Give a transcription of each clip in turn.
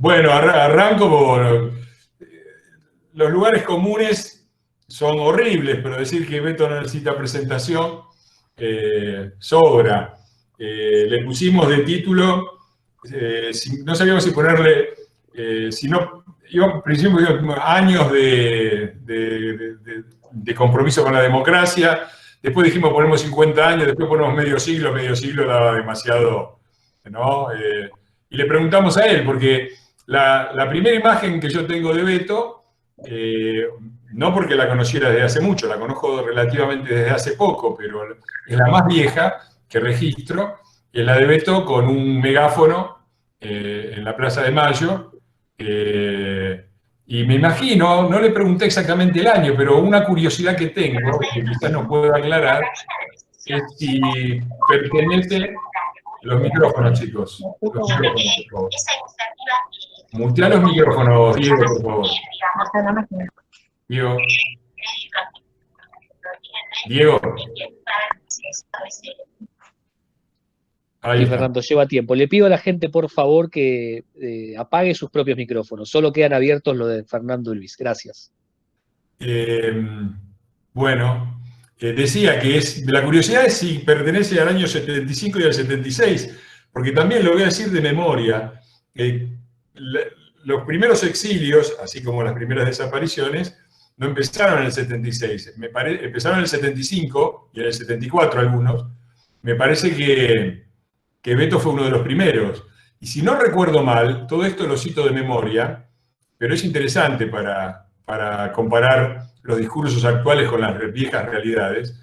Bueno, arranco por... Los lugares comunes son horribles, pero decir que Beto no necesita presentación sobra. Le pusimos de título, no sabíamos si ponerle, si no, al principio años de compromiso con la democracia, después dijimos ponemos 50 años, después ponemos medio siglo daba demasiado, ¿no? Y le preguntamos a él, porque la primera imagen que yo tengo de Beto, no porque la conociera desde hace mucho, la conozco relativamente desde hace poco, pero es la más vieja que registro, es la de Beto con un megáfono en la Plaza de Mayo. Y me imagino, no le pregunté exactamente el año, pero una curiosidad que tengo, que quizás nos pueda aclarar, es si pertenece... Los micrófonos, chicos. Los micrófonos, por favor. Mutea los micrófonos, Diego, por favor. Diego. Diego. Ahí Fernando, lleva tiempo. Le pido a la gente, por favor, que apague sus propios micrófonos. Solo quedan abiertos los de Fernando y Luis. Gracias. Bueno, decía que la curiosidad es si pertenece al año 75 y al 76, porque también lo voy a decir de memoria. Los primeros exilios, así como las primeras desapariciones, no empezaron en el 76, empezaron en el 75 y en el 74 algunos. Me parece que Beto fue uno de los primeros. Y si no recuerdo mal, todo esto lo cito de memoria, pero es interesante para comparar los discursos actuales con las viejas realidades.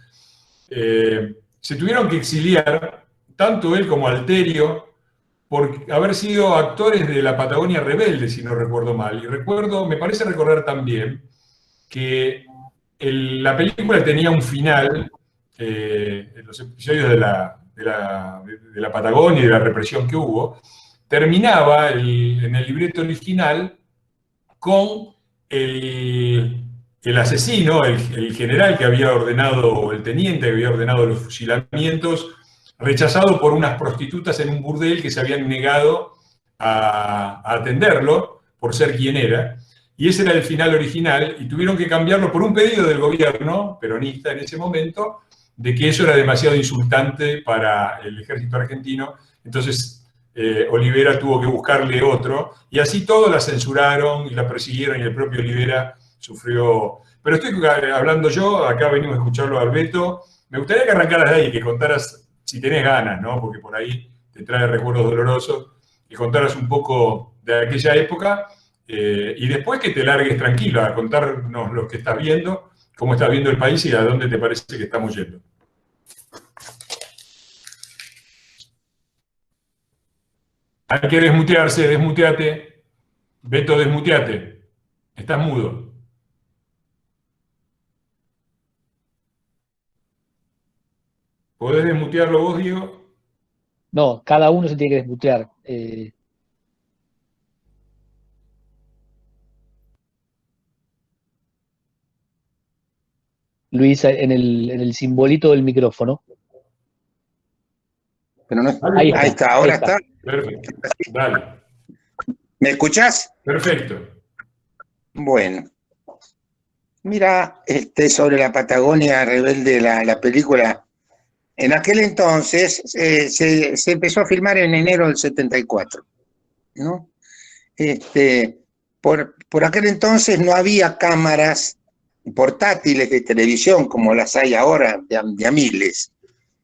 Se tuvieron que exiliar, tanto él como Alterio, por haber sido actores de la Patagonia Rebelde, si no recuerdo mal. Y me parece recordar también que la película tenía un final, en los episodios de la Patagonia y de la represión que hubo, terminaba en el libreto original con el asesino, el general que había ordenado, o el teniente que había ordenado los fusilamientos, rechazado por unas prostitutas en un burdel que se habían negado a atenderlo por ser quien era. Y ese era el final original, y tuvieron que cambiarlo por un pedido del gobierno peronista en ese momento, de que eso era demasiado insultante para el ejército argentino. Entonces Olivera tuvo que buscarle otro, y así todos la censuraron y la persiguieron, y el propio Olivera sufrió. Pero estoy hablando yo, acá venimos a escucharlo a Beto. Me gustaría que arrancaras de ahí, que contaras, si tenés ganas, ¿no? Porque por ahí te trae recuerdos dolorosos, y contaras un poco de aquella época, y después que te largues tranquilo a contarnos lo que estás viendo, cómo estás viendo el país y a dónde te parece que estamos yendo. Hay que desmutearse, desmuteate. Beto, desmuteate. Estás mudo. ¿Podés desmutearlo vos, Diego? No, cada uno se tiene que desmutear. Luis, en el simbolito del micrófono. Pero no, ahí está, ahora está. Perfecto. Dale. ¿Me escuchás? Perfecto. Bueno. Mira, sobre la Patagonia Rebelde, la película, en aquel entonces se empezó a filmar en enero del 74, ¿no? Por aquel entonces no había cámaras portátiles de televisión como las hay ahora, de a miles,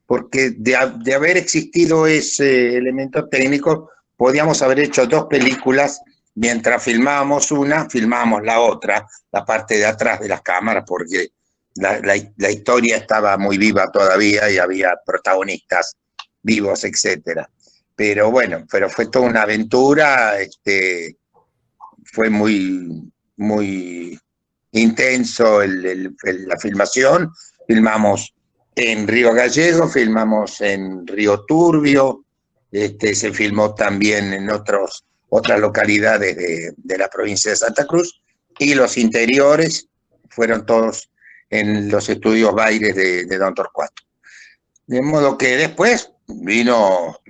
porque de haber existido ese elemento técnico, podíamos haber hecho 2 películas. Mientras filmábamos una, filmábamos la otra, la parte de atrás de las cámaras, porque la historia estaba muy viva todavía y había protagonistas vivos, etc. Pero bueno, fue toda una aventura, fue muy, muy intenso la filmación. Filmamos en Río Gallego, filmamos en Río Turbio, se filmó también en otras localidades de la provincia de Santa Cruz, y los interiores fueron todos en los estudios Baires de Don Torcuato. De modo que después vino,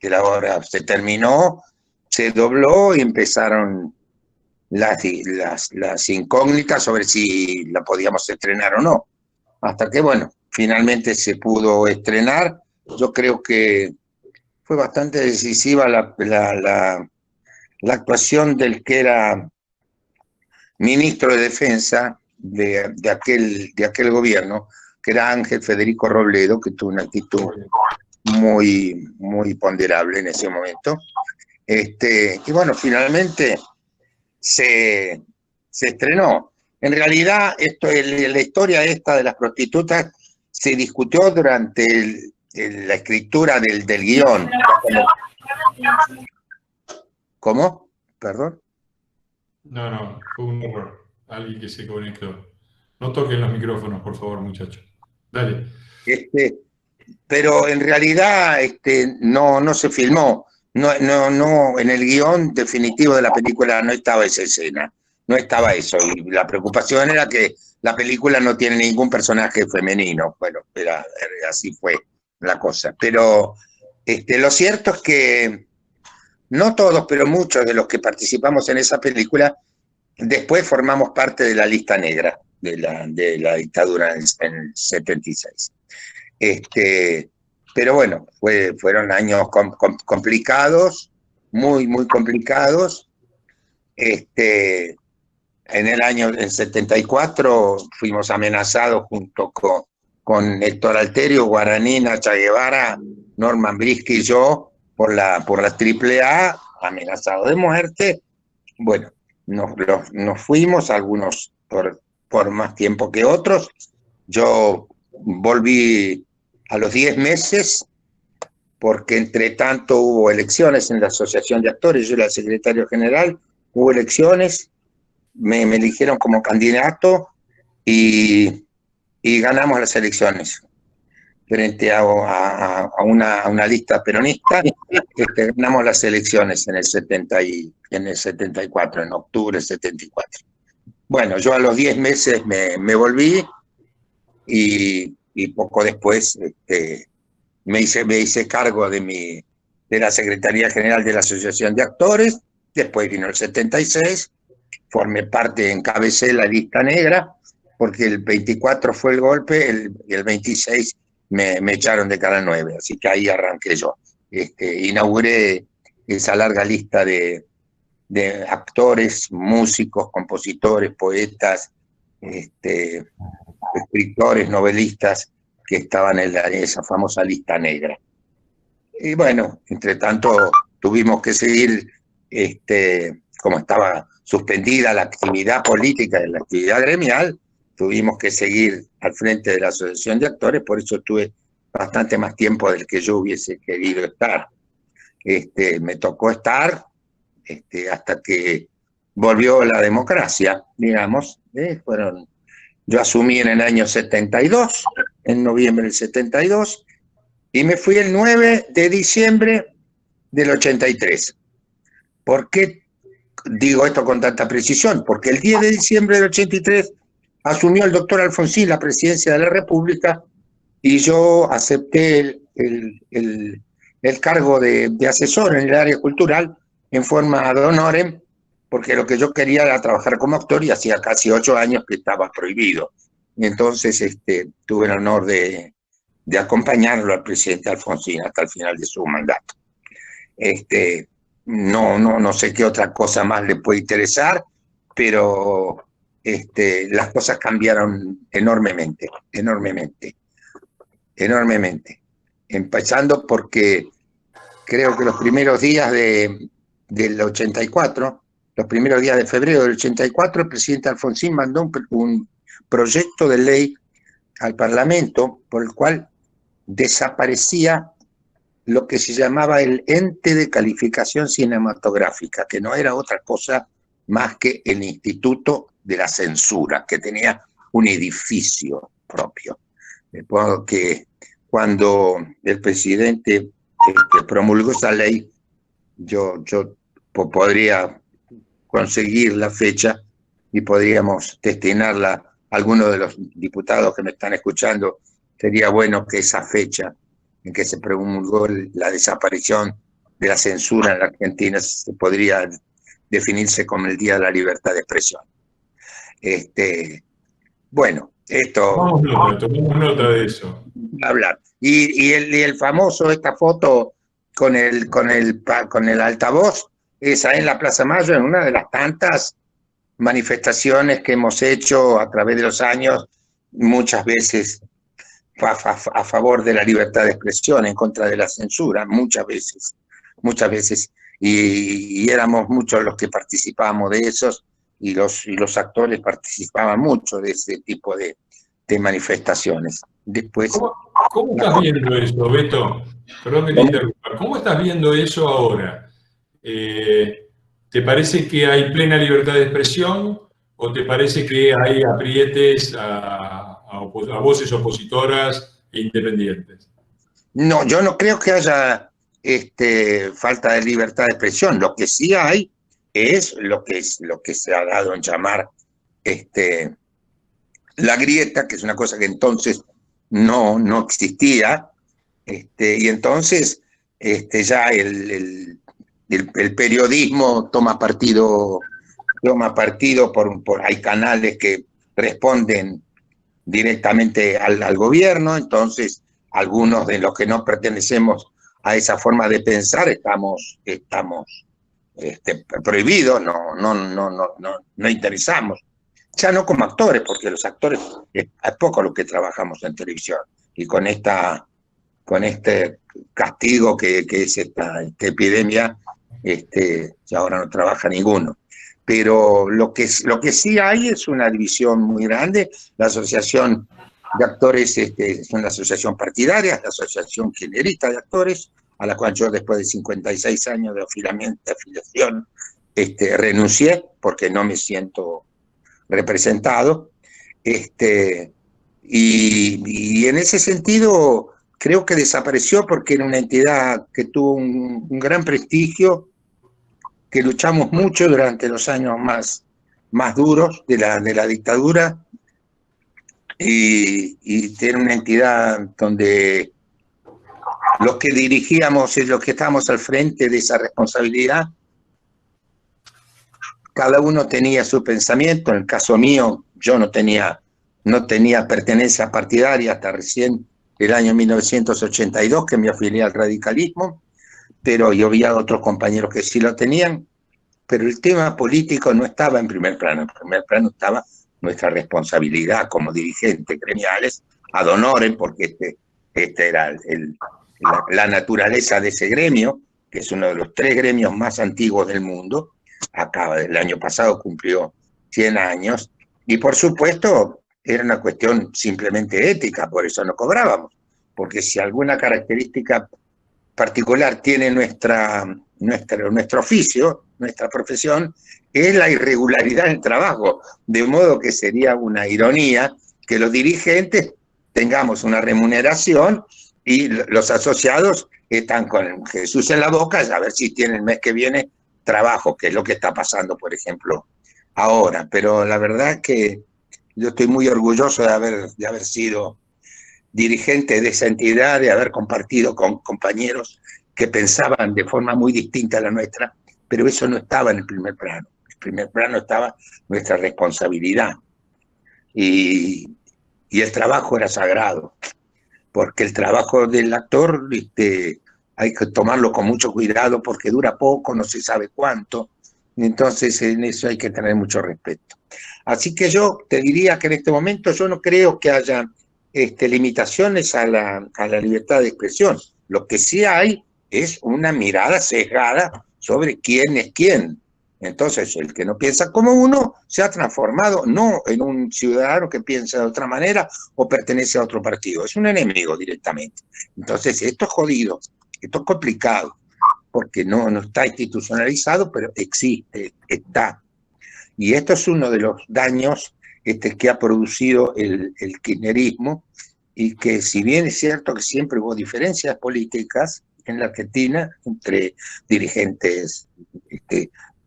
la obra se terminó, se dobló y empezaron las incógnitas sobre si la podíamos estrenar o no. Hasta que, bueno, finalmente se pudo estrenar. Yo creo que fue bastante decisiva la actuación del que era ministro de Defensa de aquel gobierno, que era Ángel Federico Robledo, que tuvo una actitud muy ponderable en ese momento. Y bueno, finalmente se estrenó. En realidad, la historia esta de las prostitutas se discutió durante la escritura del guión. ¿Cómo? ¿Perdón? No, fue un error. Alguien que se conectó. No toquen los micrófonos, por favor, muchachos. Dale. Pero en realidad no se filmó. No, en el guión definitivo de la película no estaba esa escena. No estaba eso. Y la preocupación era que la película no tiene ningún personaje femenino. Bueno, así fue la cosa. Pero lo cierto es que no todos, pero muchos de los que participamos en esa película, después formamos parte de la lista negra de la dictadura en el 76. Pero bueno, fueron años complicados, muy complicados. En el 74 fuimos amenazados junto con Héctor Alterio, Guaraní, Nacha Guevara, Norman Brisky y yo por la AAA, amenazados de muerte. Bueno, nos fuimos, algunos por más tiempo que otros. Yo volví a los 10 meses, porque entre tanto hubo elecciones en la Asociación de Actores, yo era el secretario general, hubo elecciones, me eligieron como candidato y ganamos las elecciones frente a una lista peronista. Ganamos las elecciones en el 74, en octubre del 74. Bueno, yo a los 10 meses me volví y poco después me hice cargo de la Secretaría General de la Asociación de Actores. Después vino el 76, formé parte, encabecé la lista negra, porque el 24 fue el golpe, el 26 me echaron de Canal 9, así que ahí arranqué yo. Inauguré esa larga lista de actores, músicos, compositores, poetas, escritores, novelistas que estaban en esa famosa lista negra. Y bueno, entre tanto tuvimos que seguir, como estaba suspendida la actividad política y la actividad gremial, tuvimos que seguir al frente de la Asociación de Actores, por eso estuve bastante más tiempo del que yo hubiese querido estar. Me tocó estar hasta que volvió la democracia, digamos. Yo asumí en el año 72, en noviembre del 72, y me fui el 9 de diciembre del 83. ¿Por qué digo esto con tanta precisión? Porque el 10 de diciembre del 83 asumió el doctor Alfonsín la presidencia de la República y yo acepté el cargo de asesor en el área cultural en forma ad honorem, porque lo que yo quería era trabajar como actor y hacía casi 8 años que estaba prohibido. Entonces tuve el honor de acompañarlo al presidente Alfonsín hasta el final de su mandato. No sé qué otra cosa más le puede interesar, pero las cosas cambiaron enormemente. Empezando porque creo que los primeros días del 84, los primeros días de febrero del 84, el presidente Alfonsín mandó un proyecto de ley al Parlamento por el cual desaparecía lo que se llamaba el ente de calificación cinematográfica, que no era otra cosa más que el Instituto de la Censura, que tenía un edificio propio. Que cuando el presidente promulgó esa ley, yo podría conseguir la fecha y podríamos destinarla a algunos de los diputados que me están escuchando. Sería bueno que esa fecha en que se promulgó la desaparición la censura en la Argentina se podría definirse como el Día de la Libertad de Expresión. Bueno, esto... Tomemos nota de eso. Hablar. Y el famoso, esta foto con el altavoz, esa en la Plaza Mayo, en una de las tantas manifestaciones que hemos hecho a través de los años, muchas veces a favor de la libertad de expresión, en contra de la censura, muchas veces, y éramos muchos los que participábamos de esos, y los actores participaban mucho de ese tipo de manifestaciones. Después, ¿Cómo estás viendo eso, Beto? Perdón que te interrumpa. ¿Cómo estás viendo eso ahora? ¿Te parece que hay plena libertad de expresión o te parece que hay aprietes a voces opositoras e independientes? No, yo no creo que haya falta de libertad de expresión. Lo que sí hay es lo que se ha dado en llamar la grieta, que es una cosa que entonces no existía, y entonces ya el periodismo toma partido hay canales que responden directamente al gobierno, entonces algunos de los que no pertenecemos a esa forma de pensar estamos prohibidos, no interesamos. Ya no como actores, porque los actores es poco lo que trabajamos en televisión, y con este castigo que es esta epidemia, ya ahora no trabaja ninguno. Pero lo que sí hay es una división muy grande. La asociación de actores es una asociación partidaria, la asociación kirchnerista de actores, a la cual yo después de 56 años de afiliación renuncié porque no me siento representado, y en ese sentido creo que desapareció porque era una entidad que tuvo un gran prestigio, que luchamos mucho durante los años más duros de la dictadura, y era una entidad donde los que dirigíamos y los que estábamos al frente de esa responsabilidad, cada uno tenía su pensamiento. En el caso mío, yo no tenía pertenencia partidaria hasta recién el año 1982, que me afilié al radicalismo, pero yo había otros compañeros que sí lo tenían, pero el tema político no estaba en primer plano. En primer plano estaba nuestra responsabilidad como dirigentes gremiales, ad honorem, porque era la naturaleza de ese gremio, que es uno de los 3 gremios más antiguos del mundo. El año pasado cumplió 100 años, y por supuesto era una cuestión simplemente ética, por eso no cobrábamos, porque si alguna característica particular tiene nuestro oficio, nuestra profesión, es la irregularidad del trabajo, de modo que sería una ironía que los dirigentes tengamos una remuneración y los asociados están con Jesús en la boca a ver si tienen el mes que viene trabajo, que es lo que está pasando, por ejemplo, ahora. Pero la verdad es que yo estoy muy orgulloso de haber sido dirigente de esa entidad, de haber compartido con compañeros que pensaban de forma muy distinta a la nuestra, pero eso no estaba en el primer plano. En el primer plano estaba nuestra responsabilidad, y el trabajo era sagrado, porque el trabajo del actor hay que tomarlo con mucho cuidado porque dura poco, no se sabe cuánto, entonces en eso hay que tener mucho respeto. Así que yo te diría que en este momento yo no creo que haya limitaciones a la libertad de expresión. Lo que sí hay es una mirada sesgada sobre quién es quién. Entonces, el que no piensa como uno se ha transformado no en un ciudadano que piensa de otra manera o pertenece a otro partido, es un enemigo directamente. Entonces, esto es jodido, esto es complicado, porque no está institucionalizado, pero existe, está. Y esto es uno de los daños que ha producido el kirchnerismo, y que si bien es cierto que siempre hubo diferencias políticas en la Argentina entre dirigentes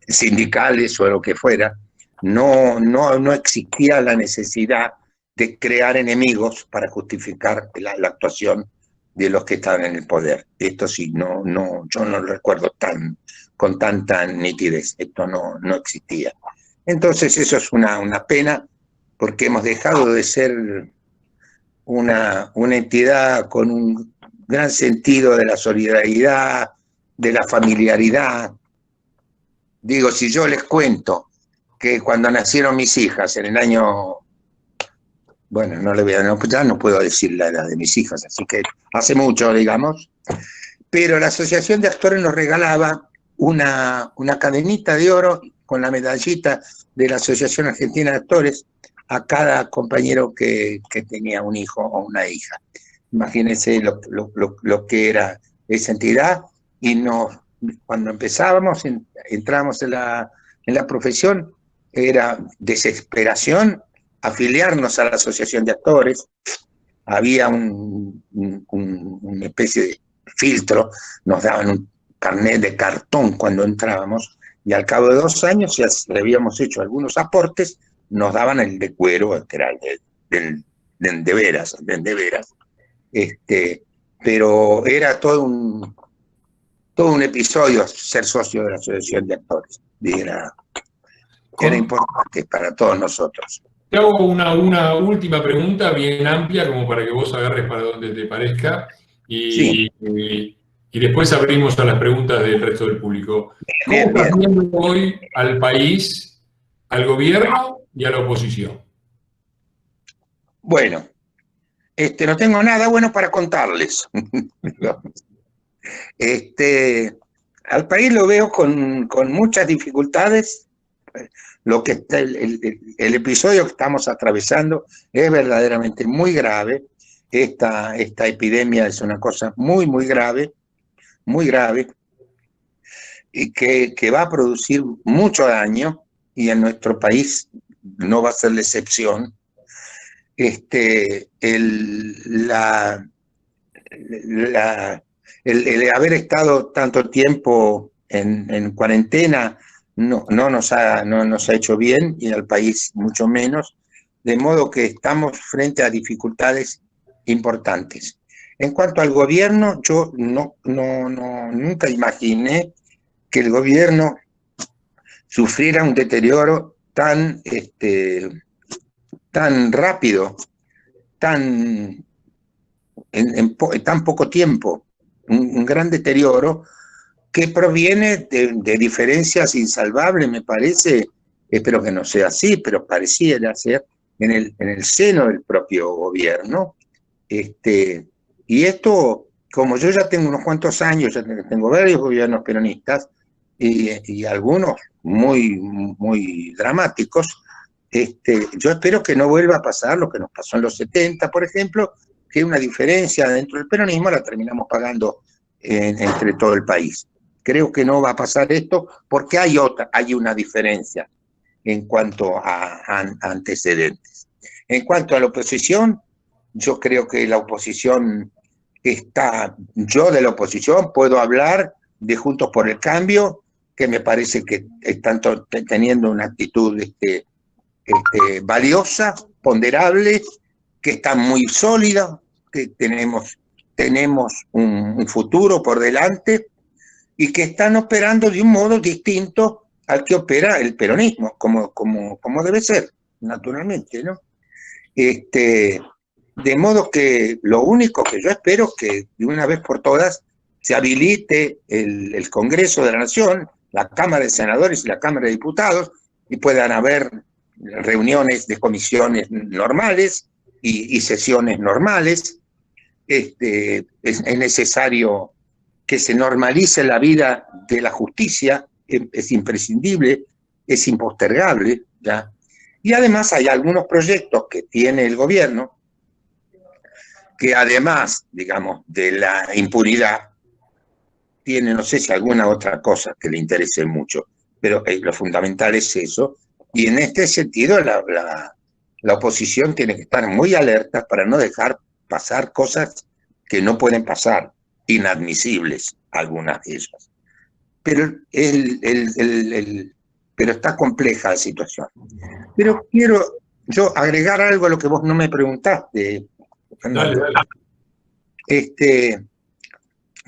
sindicales o lo que fuera, no existía la necesidad de crear enemigos para justificar la actuación de los que estaban en el poder. Esto sí, yo no lo recuerdo con tanta nitidez. Esto no existía. Entonces eso es una pena, porque hemos dejado de ser una entidad con un gran sentido de la solidaridad, de la familiaridad. Digo, si yo les cuento que cuando nacieron mis hijas en el año, bueno, ya no puedo decir la edad de mis hijas, así que hace mucho, digamos, pero la Asociación de Actores nos regalaba una cadenita de oro con la medallita de la Asociación Argentina de Actores a cada compañero que tenía un hijo o una hija. Imagínense lo que era esa entidad, y cuando empezábamos, entramos en la profesión, era desesperación afiliarnos a la Asociación de Actores. Había una especie de filtro, nos daban un carnet de cartón cuando entrábamos, y al cabo de 2 años, ya habíamos hecho algunos aportes, nos daban el de cuero, que era el de veras. Pero era todo un episodio ser socio de la Asociación de Actores. Era importante para todos nosotros. Te hago una última pregunta bien amplia, como para que vos agarres para donde te parezca, y después abrimos a las preguntas del resto del público. ¿Cómo estás viendo hoy al país, al gobierno y a la oposición? Bueno, no tengo nada bueno para contarles. Al país lo veo con muchas dificultades. El episodio que estamos atravesando es verdaderamente muy grave. Esta epidemia es una cosa muy, muy grave, y que va a producir mucho daño, y en nuestro país no va a ser la excepción. El haber estado tanto tiempo en cuarentena no nos ha hecho bien, y al país mucho menos, de modo que estamos frente a dificultades importantes. En cuanto al gobierno, yo nunca imaginé que el gobierno sufriera un deterioro tan rápido, en tan poco tiempo, un gran deterioro que proviene de diferencias insalvables, me parece. Espero que no sea así, pero pareciera ser en el seno del propio gobierno. Y esto, como yo ya tengo unos cuantos años, ya tengo varios gobiernos peronistas, y algunos muy, muy dramáticos, yo espero que no vuelva a pasar lo que nos pasó en los 70, por ejemplo, que una diferencia dentro del peronismo la terminamos pagando entre todo el país. Creo que no va a pasar esto, porque hay una diferencia en cuanto a antecedentes. En cuanto a la oposición, yo creo que la oposición yo de la oposición puedo hablar de Juntos por el Cambio, que me parece que están teniendo una actitud valiosa, ponderable, que está muy sólida, que tenemos un futuro por delante, y que están operando de un modo distinto al que opera el peronismo, como debe ser, naturalmente, ¿no? De modo que lo único que yo espero es que de una vez por todas se habilite el Congreso de la Nación, la Cámara de Senadores y la Cámara de Diputados, y puedan haber reuniones de comisiones normales y sesiones normales. Es necesario que se normalice la vida de la justicia, es imprescindible, es impostergable, ¿ya? Y además hay algunos proyectos que tiene el gobierno que, además, digamos, de la impunidad, tiene, no sé si alguna otra cosa que le interese mucho, pero lo fundamental es eso. Y en este sentido la oposición tiene que estar muy alerta para no dejar pasar cosas que no pueden pasar, inadmisibles algunas de ellas. Pero, pero está compleja la situación. Pero quiero yo agregar algo a lo que vos no me preguntaste, Fernando. Dale.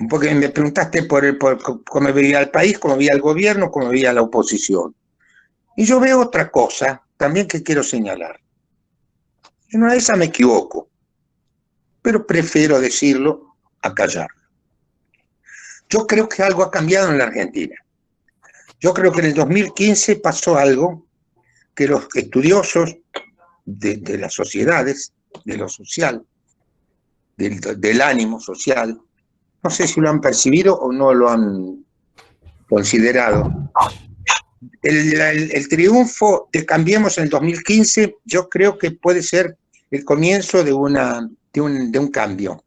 Porque me preguntaste por cómo veía el país, cómo veía el gobierno, cómo veía la oposición. Y yo veo otra cosa también que quiero señalar. En una de esas me equivoco, pero prefiero decirlo a callar. Yo creo que algo ha cambiado en la Argentina. Yo creo que en el 2015 pasó algo que los estudiosos de las sociedades, de lo social, del ánimo social, no sé si lo han percibido o no lo han considerado. El triunfo de Cambiemos en el 2015 yo creo que puede ser el comienzo de un cambio.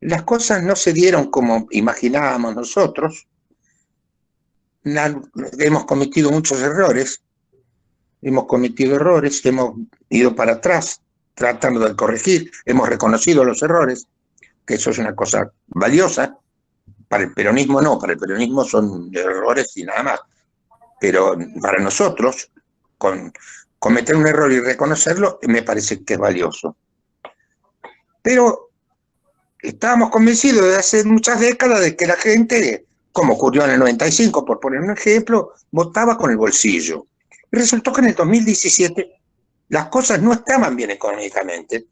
Las cosas no se dieron como imaginábamos nosotros. Hemos cometido muchos errores, hemos ido para atrás tratando de corregir, hemos reconocido los errores, que eso es una cosa valiosa. Para el peronismo no, para el peronismo son errores y nada más. Pero para nosotros, cometer un error y reconocerlo, me parece que es valioso. Pero estábamos convencidos desde hace muchas décadas de que la gente, como ocurrió en el 95, por poner un ejemplo, votaba con el bolsillo. Y resultó que en el 2017 las cosas no estaban bien económicamente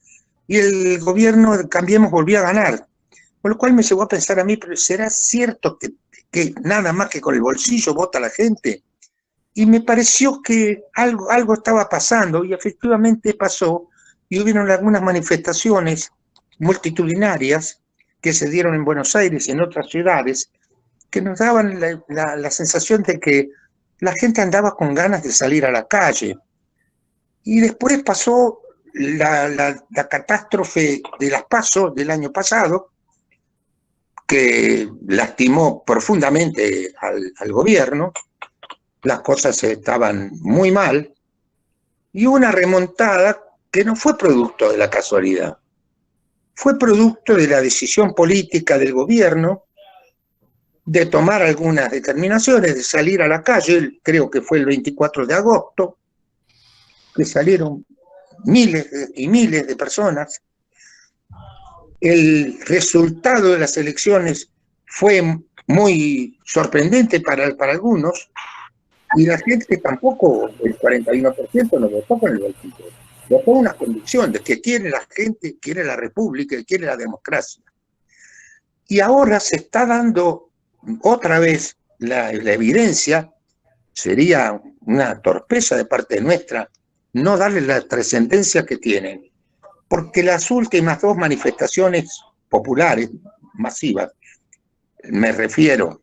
y el gobierno de Cambiemos volvió a ganar. Con lo cual me llevó a pensar a mí, pero ¿será cierto que nada más que con el bolsillo vota la gente? Y me pareció que algo estaba pasando, y efectivamente pasó, y hubieron algunas manifestaciones multitudinarias que se dieron en Buenos Aires y en otras ciudades, que nos daban la sensación de que la gente andaba con ganas de salir a la calle. Y después pasó la catástrofe de las PASO del año pasado, que lastimó profundamente al gobierno. Las cosas estaban muy mal, y una remontada que no fue producto de la casualidad, fue producto de la decisión política del gobierno de tomar algunas determinaciones, de salir a la calle. Creo que fue el 24 de agosto, que salieron miles y miles de personas. El resultado de las elecciones fue muy sorprendente para algunos, y la gente tampoco, el 41% no votó con el bolsillo, votó una convicción de que quiere la gente, quiere la república y quiere la democracia. Y ahora se está dando otra vez la evidencia. Sería una torpeza de parte nuestra no darle la trascendencia que tienen, porque las últimas dos manifestaciones populares masivas, me refiero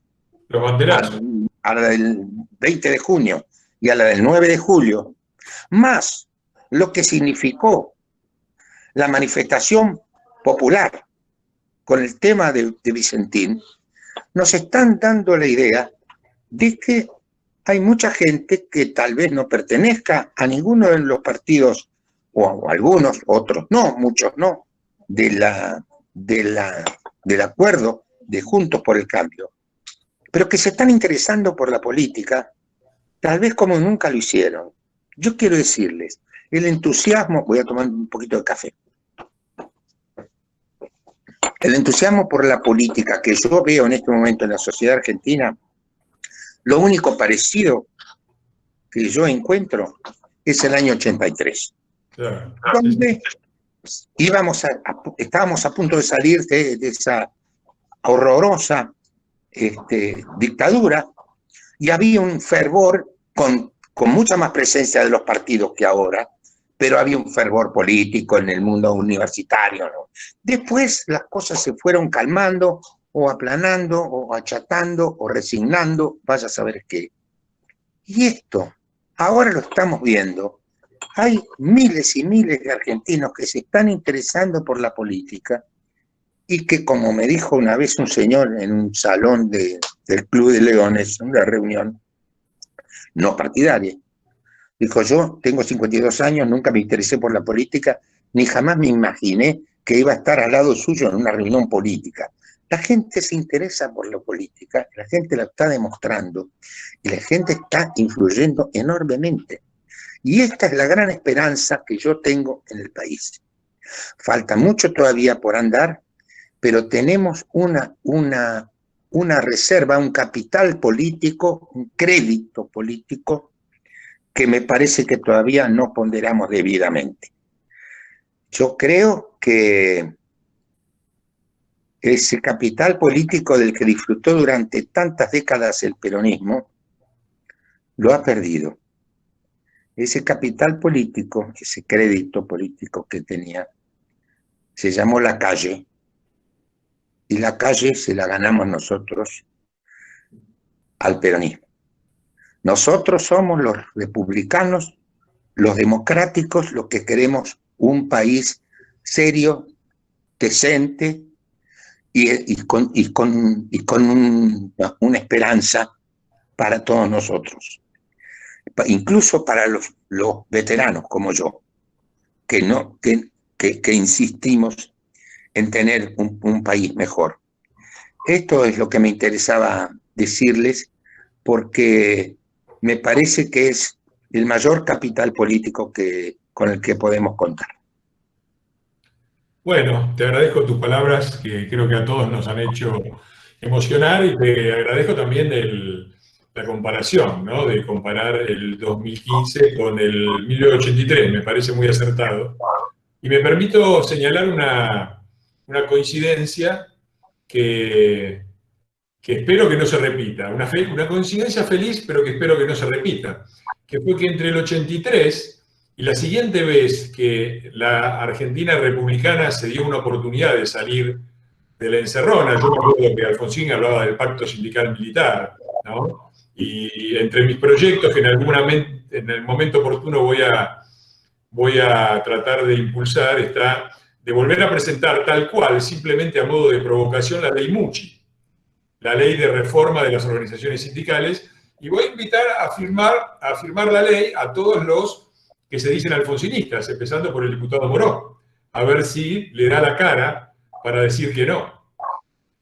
a la del 20 de junio y a la del 9 de julio, más lo que significó la manifestación popular con el tema de Vicentín, nos están dando la idea de que hay mucha gente que tal vez no pertenezca a ninguno de los partidos, o algunos, otros no, muchos no, del acuerdo de Juntos por el Cambio, pero que se están interesando por la política, tal vez como nunca lo hicieron. Yo quiero decirles, el entusiasmo, voy a tomar un poquito de café, el entusiasmo por la política que yo veo en este momento en la sociedad argentina, lo único parecido que yo encuentro es el año 83, donde estábamos a punto de salir de esa horrorosa dictadura, y había un fervor con mucha más presencia de los partidos que ahora, pero había un fervor político en el mundo universitario, ¿no? Después las cosas se fueron calmando, o aplanando, o achatando, o resignando, vaya a saber qué. Y esto, ahora lo estamos viendo. Hay miles y miles de argentinos que se están interesando por la política, y que, como me dijo una vez un señor en un salón del Club de Leones, en una reunión no partidaria, dijo: yo tengo 52 años, nunca me interesé por la política, ni jamás me imaginé que iba a estar al lado suyo en una reunión política. La gente se interesa por la política, la gente la está demostrando, y la gente está influyendo enormemente. Y esta es la gran esperanza que yo tengo en el país. Falta mucho todavía por andar, pero tenemos una reserva, un capital político, un crédito político que me parece que todavía no ponderamos debidamente. Yo creo que ese capital político del que disfrutó durante tantas décadas el peronismo, lo ha perdido. Ese capital político, ese crédito político que tenía, se llamó la calle, y la calle se la ganamos nosotros al peronismo. Nosotros somos los republicanos, los democráticos, los que queremos un país serio, decente y con una esperanza para todos nosotros, incluso para los veteranos como yo, que insistimos en tener un país mejor. Esto es lo que me interesaba decirles, porque me parece que es el mayor capital político con el que podemos contar. Bueno, te agradezco tus palabras, que creo que a todos nos han hecho emocionar, y te agradezco también la comparación, ¿no? De comparar el 2015 con el 1983, me parece muy acertado. Y me permito señalar una coincidencia que espero que no se repita, una coincidencia feliz, pero que espero que no se repita, que fue que entre el 83 y la siguiente vez que la Argentina republicana se dio una oportunidad de salir de la encerrona, yo me acuerdo que Alfonsín hablaba del pacto sindical militar, ¿no? Y entre mis proyectos, que en el momento oportuno voy a tratar de impulsar, está de volver a presentar tal cual, simplemente a modo de provocación, la ley Mucci, la ley de reforma de las organizaciones sindicales, y voy a invitar a firmar la ley a todos los que se dicen alfonsinistas, empezando por el diputado Moró, a ver si le da la cara para decir que no.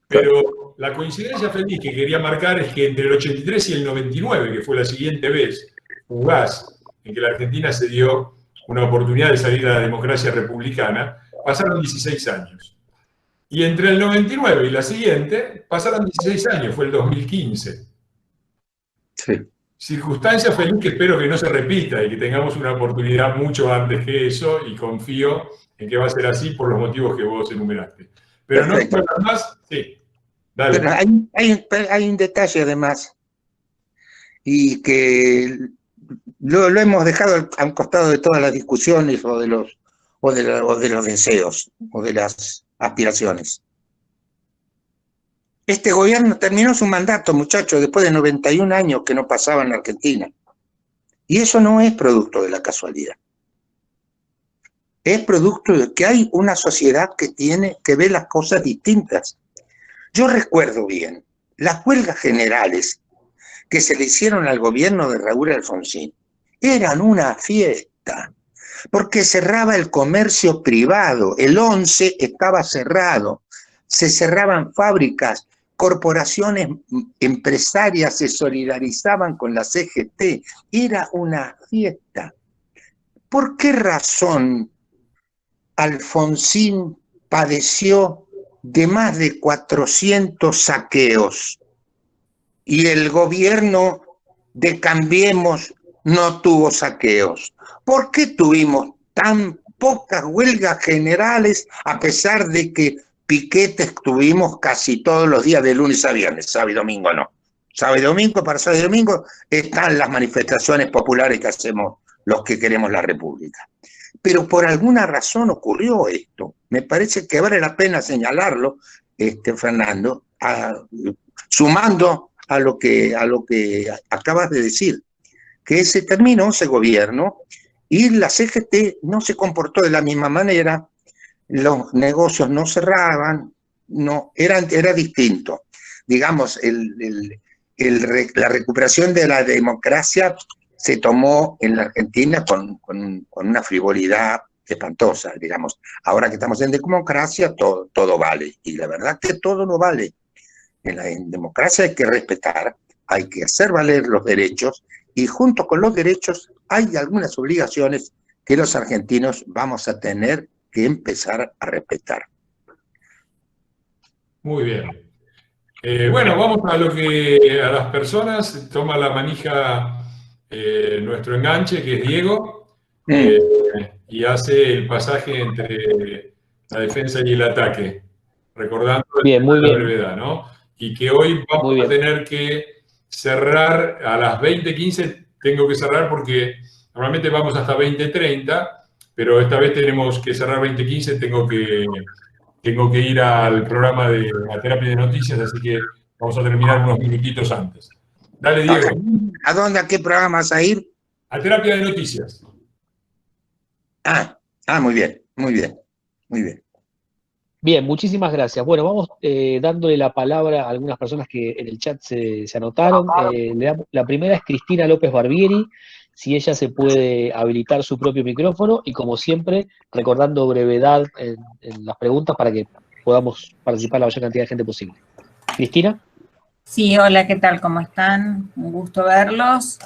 Pero la coincidencia feliz que quería marcar es que entre el 83 y el 99, que fue la siguiente vez fugaz en que la Argentina se dio una oportunidad de salir a la democracia republicana, pasaron 16 años. Y entre el 99 y la siguiente, pasaron 16 años, fue el 2015. Sí. Circunstancia feliz que espero que no se repita y que tengamos una oportunidad mucho antes que eso, y confío en que va a ser así por los motivos que vos enumeraste. Pero perfecto. No más, sí, dale. Pero hay un detalle además, y que lo hemos dejado a un costado de todas las discusiones o de los deseos o de las aspiraciones. Este gobierno terminó su mandato, muchachos, después de 91 años que no pasaba en la Argentina. Y eso no es producto de la casualidad. Es producto de que hay una sociedad que ve las cosas distintas. Yo recuerdo bien las huelgas generales que se le hicieron al gobierno de Raúl Alfonsín. Eran una fiesta, porque cerraba el comercio privado. El 11 estaba cerrado. Se cerraban fábricas, corporaciones empresarias se solidarizaban con la CGT. Era una fiesta. ¿Por qué razón Alfonsín padeció de más de 400 saqueos y el gobierno de Cambiemos no tuvo saqueos? ¿Por qué tuvimos tan pocas huelgas generales a pesar de que piquetes tuvimos casi todos los días de lunes a viernes? Sábado y domingo no. Sábado y domingo, para sábado y domingo están las manifestaciones populares que hacemos los que queremos la República. Pero por alguna razón ocurrió esto. Me parece que vale la pena señalarlo, Fernando, sumando a lo que acabas de decir, que se terminó ese gobierno y la CGT no se comportó de la misma manera, los negocios no cerraban, no, era distinto. Digamos, la recuperación de la democracia se tomó en la Argentina con una frivolidad espantosa, digamos. Ahora que estamos en democracia, todo vale. Y la verdad que todo no vale. En democracia hay que respetar, hay que hacer valer los derechos, y junto con los derechos hay algunas obligaciones que los argentinos vamos a tener que empezar a respetar. Muy bien. Bueno, vamos a a las personas. Toma la manija nuestro enganche, que es Diego, y hace el pasaje entre la defensa y el ataque, recordando Bien, muy la bien. brevedad, ¿no? Y que hoy vamos a tener que cerrar a las 20:15, tengo que cerrar porque normalmente vamos hasta 20:30, pero esta vez tenemos que cerrar 20:15, tengo que ir al programa de la terapia de noticias, así que vamos a terminar unos minutitos antes. Dale, Diego. ¿A dónde, a qué programa vas a ir? A terapia de noticias. Muy bien, muy bien, muy bien. Bien, muchísimas gracias. Bueno, vamos dándole la palabra a algunas personas que en el chat se anotaron. La primera es Cristina López Barbieri, si ella se puede habilitar su propio micrófono y como siempre, recordando brevedad en las preguntas para que podamos participar la mayor cantidad de gente posible. Cristina. Sí, hola, ¿qué tal? ¿Cómo están? Un gusto verlos.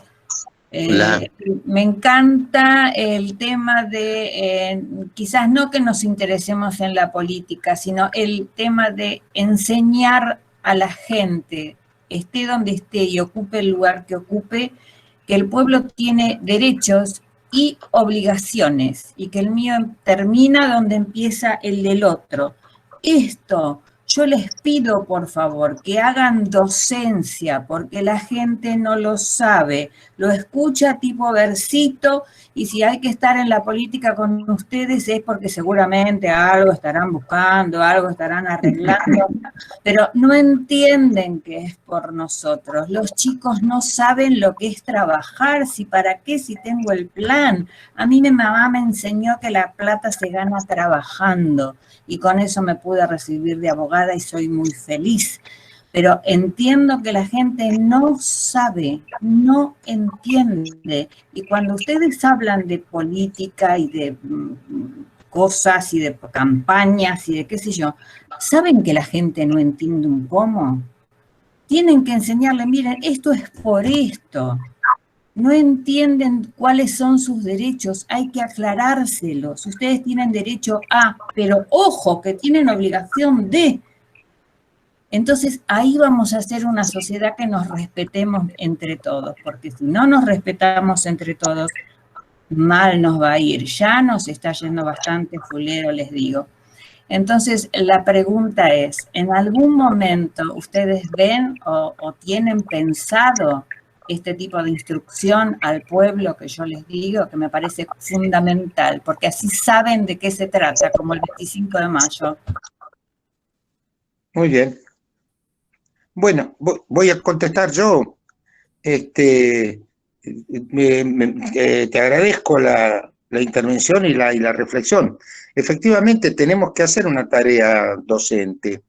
Me encanta el tema de, quizás no que nos interesemos en la política, sino el tema de enseñar a la gente, esté donde esté y ocupe el lugar que ocupe, que el pueblo tiene derechos y obligaciones, y que el mío termina donde empieza el del otro. Esto, yo les pido, por favor, que hagan docencia, porque la gente no lo sabe. Lo escucha tipo versito, y si hay que estar en la política con ustedes es porque seguramente algo estarán buscando, algo estarán arreglando, pero no entienden que es por nosotros. Los chicos no saben lo que es trabajar, si para qué, si tengo el plan. A mí mi mamá me enseñó que la plata se gana trabajando, y con eso me pude recibir de abogada y soy muy feliz. Pero entiendo que la gente no sabe, no entiende. Y cuando ustedes hablan de política y de cosas y de campañas y de qué sé yo, ¿saben que la gente no entiende un cómo? Tienen que enseñarle, miren, esto es por esto. No entienden cuáles son sus derechos, hay que aclarárselos. Ustedes tienen derecho a, pero ojo, que tienen obligación de. Entonces, ahí vamos a hacer una sociedad que nos respetemos entre todos, porque si no nos respetamos entre todos, mal nos va a ir. Ya nos está yendo bastante fulero, les digo. Entonces, la pregunta es, ¿en algún momento ustedes ven o tienen pensado este tipo de instrucción al pueblo que yo les digo, que me parece fundamental, porque así saben de qué se trata, como el 25 de mayo? Muy bien. Bueno, voy a contestar yo. Te agradezco la intervención y la reflexión. Efectivamente, tenemos que hacer una tarea docente,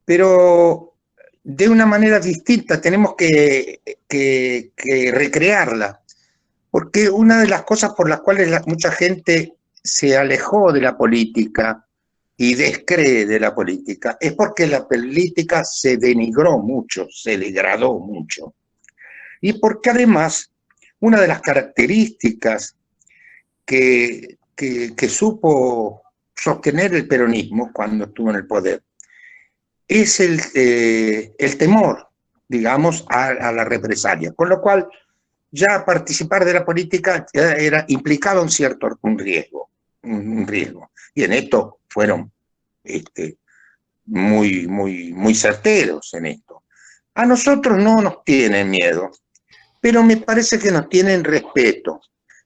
pero de una manera distinta, tenemos que recrearla, porque una de las cosas por las cuales mucha gente se alejó de la política y descree de la política es porque la política se denigró mucho, se degradó mucho. Y porque además, una de las características que supo sostener el peronismo cuando estuvo en el poder es el temor, digamos, a la represalia. Con lo cual, ya participar de la política implicaba un riesgo. Y en esto fueron muy certeros en esto. A nosotros no nos tienen miedo, pero me parece que nos tienen respeto.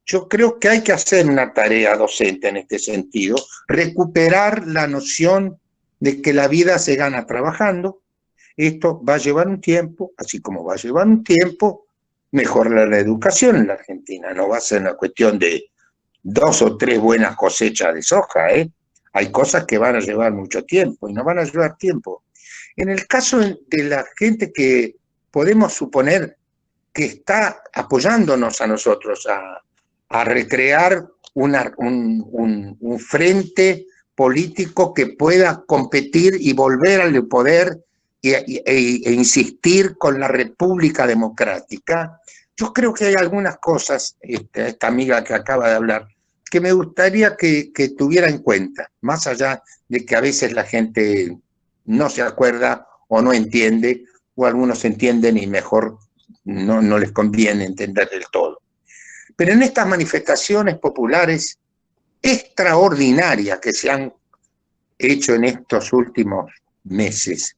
Yo creo que hay que hacer una tarea docente en este sentido, recuperar la noción de que la vida se gana trabajando. Esto va a llevar un tiempo, así como va a llevar un tiempo mejorar la educación en la Argentina. No va a ser una cuestión de 2 o 3 buenas cosechas de soja, ¿eh? Hay cosas que van a llevar mucho tiempo y no van a llevar tiempo. En el caso de la gente que podemos suponer que está apoyándonos a nosotros a recrear un frente político que pueda competir y volver al poder e insistir con la República Democrática, yo creo que hay algunas cosas, esta amiga que acaba de hablar, que me gustaría que tuviera en cuenta, más allá de que a veces la gente no se acuerda o no entiende, o algunos entienden y mejor no les conviene entender del todo. Pero en estas manifestaciones populares extraordinarias que se han hecho en estos últimos meses,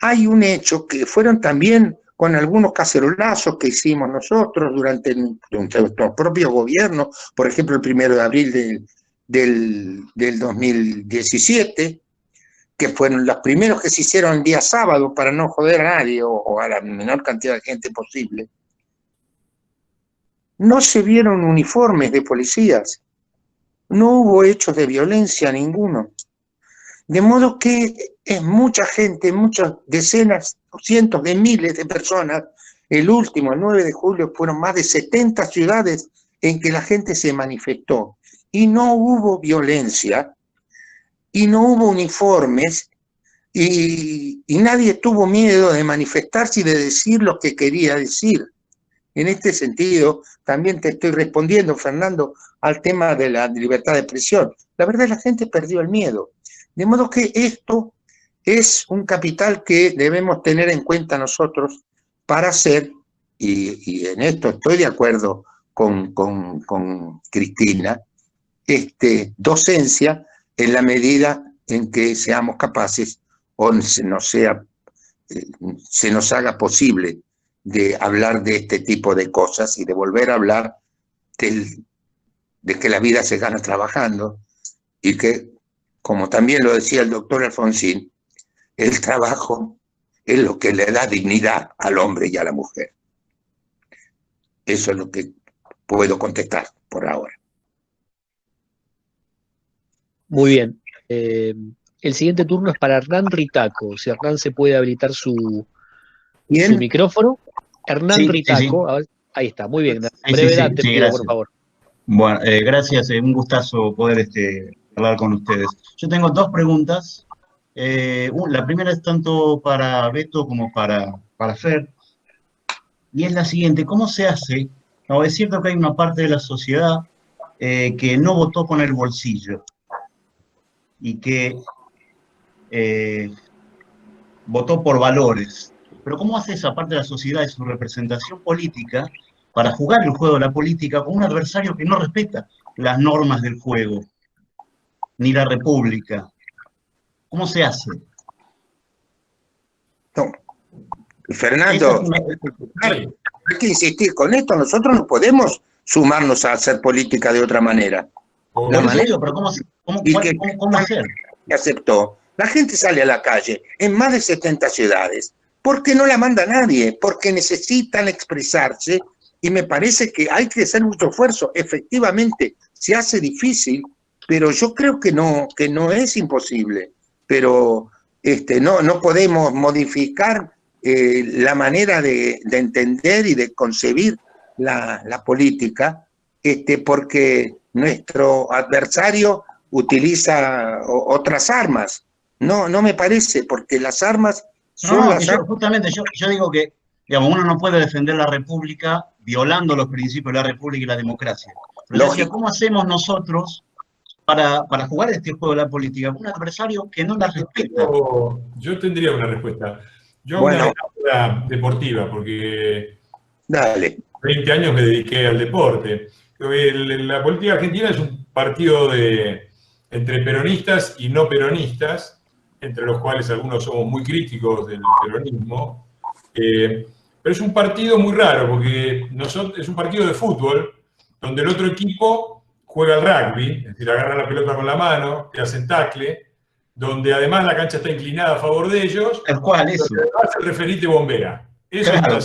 hay un hecho que fueron también con algunos cacerolazos que hicimos nosotros durante nuestro propio gobierno, por ejemplo, el 1 de abril del 2017, que fueron los primeros que se hicieron el día sábado para no joder a nadie o a la menor cantidad de gente posible. No se vieron uniformes de policías, no hubo hechos de violencia ninguno. De modo que es mucha gente, muchas decenas, cientos de miles de personas. El último, el 9 de julio, fueron más de 70 ciudades en que la gente se manifestó. Y no hubo violencia, y no hubo uniformes, y nadie tuvo miedo de manifestarse y de decir lo que quería decir. En este sentido, también te estoy respondiendo, Fernando, al tema de la libertad de expresión. La verdad, la gente perdió el miedo. De modo que esto es un capital que debemos tener en cuenta nosotros para hacer, y en esto estoy de acuerdo con Cristina, docencia en la medida en que seamos capaces o se nos haga posible de hablar de este tipo de cosas y de volver a hablar de que la vida se gana trabajando y que, como también lo decía el doctor Alfonsín, el trabajo es lo que le da dignidad al hombre y a la mujer. Eso es lo que puedo contestar por ahora. Muy bien. El siguiente turno es para Hernán Ritaco. Si Hernán se puede habilitar su micrófono. Hernán Ritaco, sí. A ver, ahí está, muy bien. Brevedad, te pido, por favor. Bueno, gracias, un gustazo poder hablar con ustedes. Yo tengo dos preguntas. La primera es tanto para Beto como para Fer. Y es la siguiente: ¿cómo se hace? No, es cierto que hay una parte de la sociedad que no votó con el bolsillo y que votó por valores. Pero ¿cómo hace esa parte de la sociedad y su representación política para jugar el juego de la política con un adversario que no respeta las normas del juego, ni la república? ¿Cómo se hace? No. Fernando, hay que insistir con esto. Nosotros no podemos sumarnos a hacer política de otra manera. ¿Cómo hacer? Aceptó. La gente sale a la calle en más de 70 ciudades. ¿Por qué no la manda nadie? Porque necesitan expresarse y me parece que hay que hacer mucho esfuerzo. Efectivamente, se hace difícil, pero yo creo que no es imposible. Pero no podemos modificar la manera de entender y de concebir la política, porque nuestro adversario utiliza otras armas. No me parece, porque las armas son las armas. Justamente yo digo que, digamos, uno no puede defender la república violando los principios de la república y la democracia. Pero decía, ¿cómo hacemos nosotros para jugar este juego de la política con un adversario que no la respeta? Yo tendría una respuesta. Yo una metáfora deportiva, porque 20 años me dediqué al deporte. La política argentina es un partido entre peronistas y no peronistas, entre los cuales algunos somos muy críticos del peronismo, pero es un partido muy raro, porque es un partido de fútbol, donde el otro equipo juega al rugby, es decir, agarra la pelota con la mano, te hacen tackle, donde además la cancha está inclinada a favor de ellos. ¿Cuál es eso? El referí te bombea. Eso claro,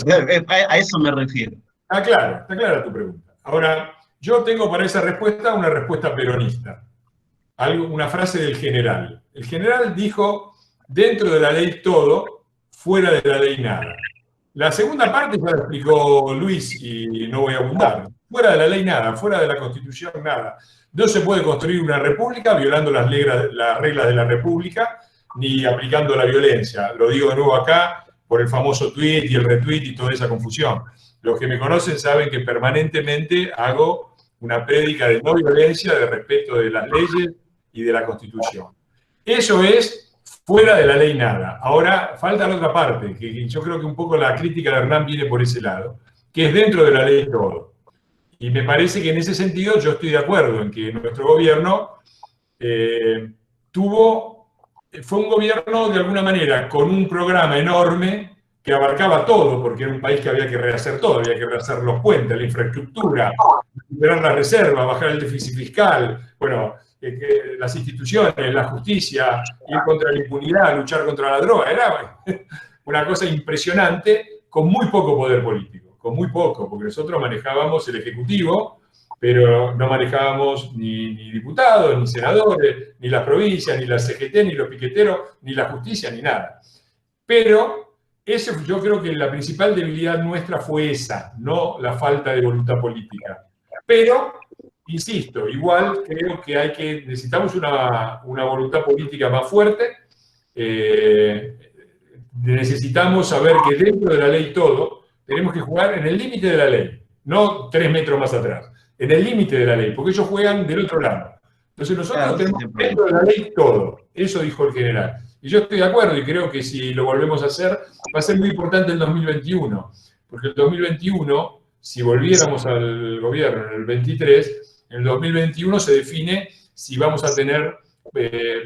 a eso me refiero. Está clara tu pregunta. Ahora, yo tengo para esa respuesta una respuesta peronista. Una frase del general. El general dijo, dentro de la ley todo, fuera de la ley nada. La segunda parte ya la explicó Luis y no voy a abundar. Fuera de la ley nada, fuera de la Constitución nada. No se puede construir una república violando las reglas de la república ni aplicando la violencia. Lo digo de nuevo acá por el famoso tweet y el retweet y toda esa confusión. Los que me conocen saben que permanentemente hago una prédica de no violencia, de respeto de las leyes y de la Constitución. Eso es fuera de la ley nada. Ahora, falta la otra parte, que yo creo que un poco la crítica de Hernán viene por ese lado, que es dentro de la ley todo. Y me parece que en ese sentido yo estoy de acuerdo en que nuestro gobierno fue un gobierno de alguna manera con un programa enorme que abarcaba todo, porque era un país que había que rehacer todo, había que rehacer los puentes, la infraestructura, recuperar la reserva, bajar el déficit fiscal, bueno, las instituciones, la justicia, ir contra la impunidad, luchar contra la droga. Era una cosa impresionante con muy poco poder político, con muy poco, porque nosotros manejábamos el Ejecutivo, pero no manejábamos ni diputados, ni senadores, ni las provincias, ni la CGT, ni los piqueteros, ni la justicia, ni nada. Pero yo creo que la principal debilidad nuestra fue esa, no la falta de voluntad política. Pero, insisto, igual creo que necesitamos una voluntad política más fuerte. Necesitamos saber que dentro de la ley todo, tenemos que jugar en el límite de la ley, no 3 metros más atrás, en el límite de la ley, porque ellos juegan del otro lado. Entonces nosotros tenemos dentro de la ley todo, eso dijo el general. Y yo estoy de acuerdo y creo que si lo volvemos a hacer, va a ser muy importante el 2021, porque el 2021, si volviéramos al gobierno en el 23, en el 2021 se define si vamos a tener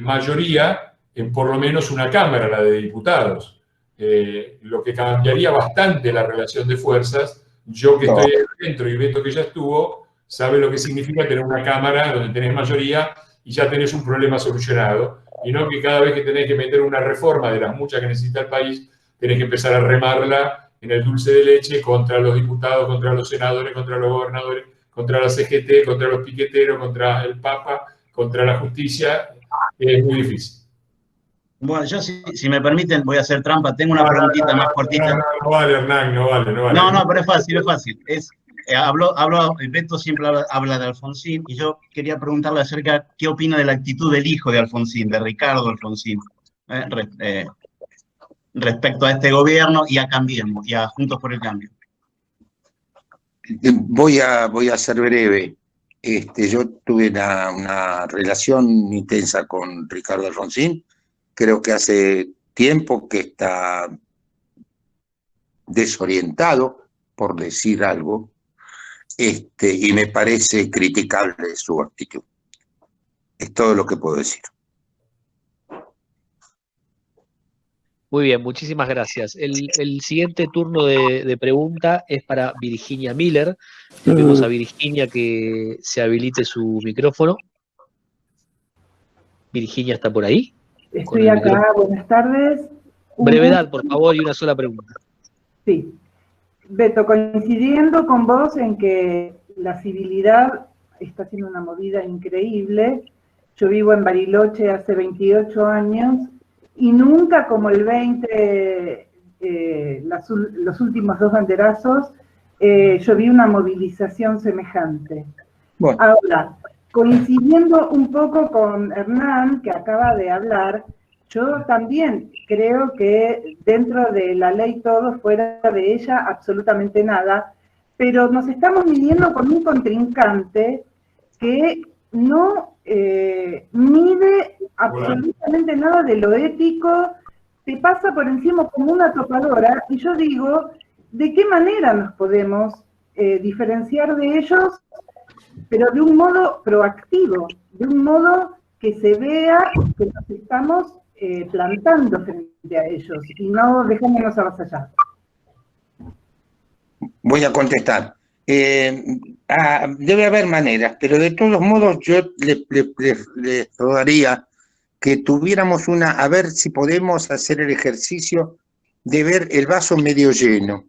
mayoría en por lo menos una Cámara, la de Diputados, lo que cambiaría bastante la relación de fuerzas. Yo que estoy dentro y Beto que ya estuvo, sabe lo que significa tener una Cámara donde tenés mayoría y ya tenés un problema solucionado, y no que cada vez que tenés que meter una reforma de las muchas que necesita el país, tenés que empezar a remarla en el dulce de leche contra los diputados, contra los senadores, contra los gobernadores, contra la CGT, contra los piqueteros, contra el Papa, contra la justicia. Es muy difícil. Bueno, yo si me permiten voy a hacer trampa, tengo una preguntita más cortita. No vale, Hernán, no vale. No, pero es fácil. Beto siempre habla de Alfonsín, y yo quería preguntarle acerca qué opina de la actitud del hijo de Alfonsín, de Ricardo Alfonsín, respecto a este gobierno y a Cambiemos, y a Juntos por el Cambio. Voy a ser breve. Yo tuve una relación intensa con Ricardo Alfonsín. Creo que hace tiempo que está desorientado, por decir algo, y me parece criticable su actitud. Es todo lo que puedo decir. Muy bien, muchísimas gracias. El siguiente turno de pregunta es para Virginia Miller. Le pedimos a Virginia que se habilite su micrófono. Virginia, ¿está por ahí? Estoy acá, buenas tardes. Brevedad, por favor, y una sola pregunta. Sí. Beto, coincidiendo con vos en que la civilidad está haciendo una movida increíble. Yo vivo en Bariloche hace 28 años y nunca como el 20, los últimos 2 banderazos, yo vi una movilización semejante. Bueno. Ahora, coincidiendo un poco con Hernán, que acaba de hablar, yo también creo que dentro de la ley todo, fuera de ella, absolutamente nada, pero nos estamos midiendo con un contrincante que no mide absolutamente nada de lo ético, te pasa por encima como una topadora, y yo digo, ¿de qué manera nos podemos diferenciar de ellos? Pero de un modo proactivo, de un modo que se vea que nos estamos plantando frente a ellos y no dejándonos avasallar. Voy a contestar. Debe haber maneras, pero de todos modos yo le rogaría que tuviéramos a ver si podemos hacer el ejercicio de ver el vaso medio lleno.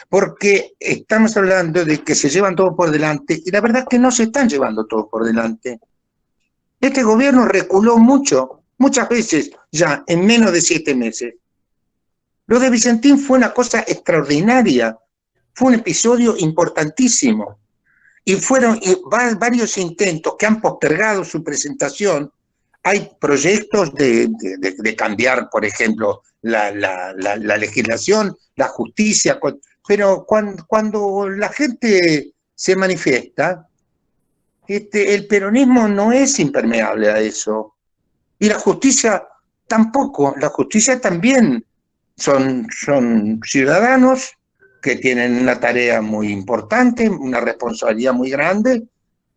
Porque estamos hablando de que se llevan todo por delante, y la verdad es que no se están llevando todo por delante. Este gobierno reculó muchas veces ya, en menos de 7 meses. Lo de Vicentín fue una cosa extraordinaria, fue un episodio importantísimo. Y fueron varios intentos que han postergado su presentación. Hay proyectos de cambiar, por ejemplo, la legislación, la justicia, pero cuando la gente se manifiesta, el peronismo no es impermeable a eso. Y la justicia tampoco, la justicia también son ciudadanos que tienen una tarea muy importante, una responsabilidad muy grande,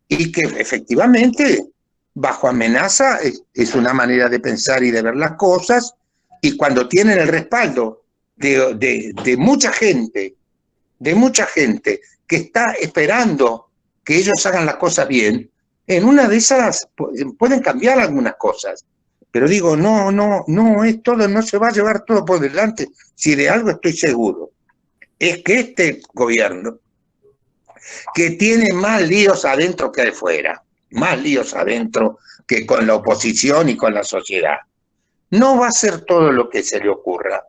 y que efectivamente, bajo amenaza, es una manera de pensar y de ver las cosas, y cuando tienen el respaldo de mucha gente que está esperando que ellos hagan las cosas bien, en una de esas pueden cambiar algunas cosas. Pero digo, no es todo, no se va a llevar todo por delante. Si de algo estoy seguro, es que este gobierno, que tiene más líos adentro que afuera, más líos adentro que con la oposición y con la sociedad, no va a hacer todo lo que se le ocurra.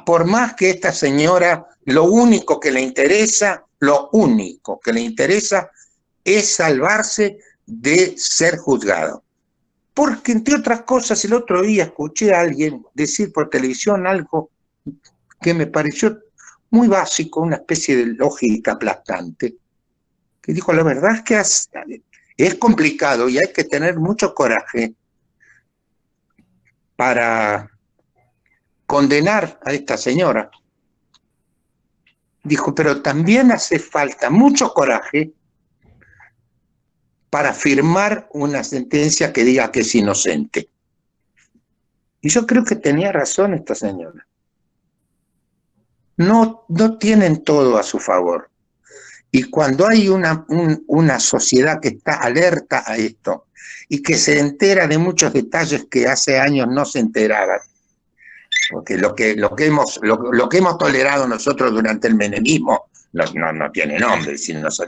Por más que esta señora, lo único que le interesa es salvarse de ser juzgado. Porque, entre otras cosas, el otro día escuché a alguien decir por televisión algo que me pareció muy básico, una especie de lógica aplastante, que dijo, la verdad es que es complicado y hay que tener mucho coraje para condenar a esta señora. Dijo, pero también hace falta mucho coraje para firmar una sentencia que diga que es inocente. Y yo creo que tenía razón esta señora. No tienen todo a su favor. Y cuando hay una sociedad que está alerta a esto y que se entera de muchos detalles que hace años no se enteraban, porque lo que hemos tolerado nosotros durante el menemismo no tiene nombre, si nos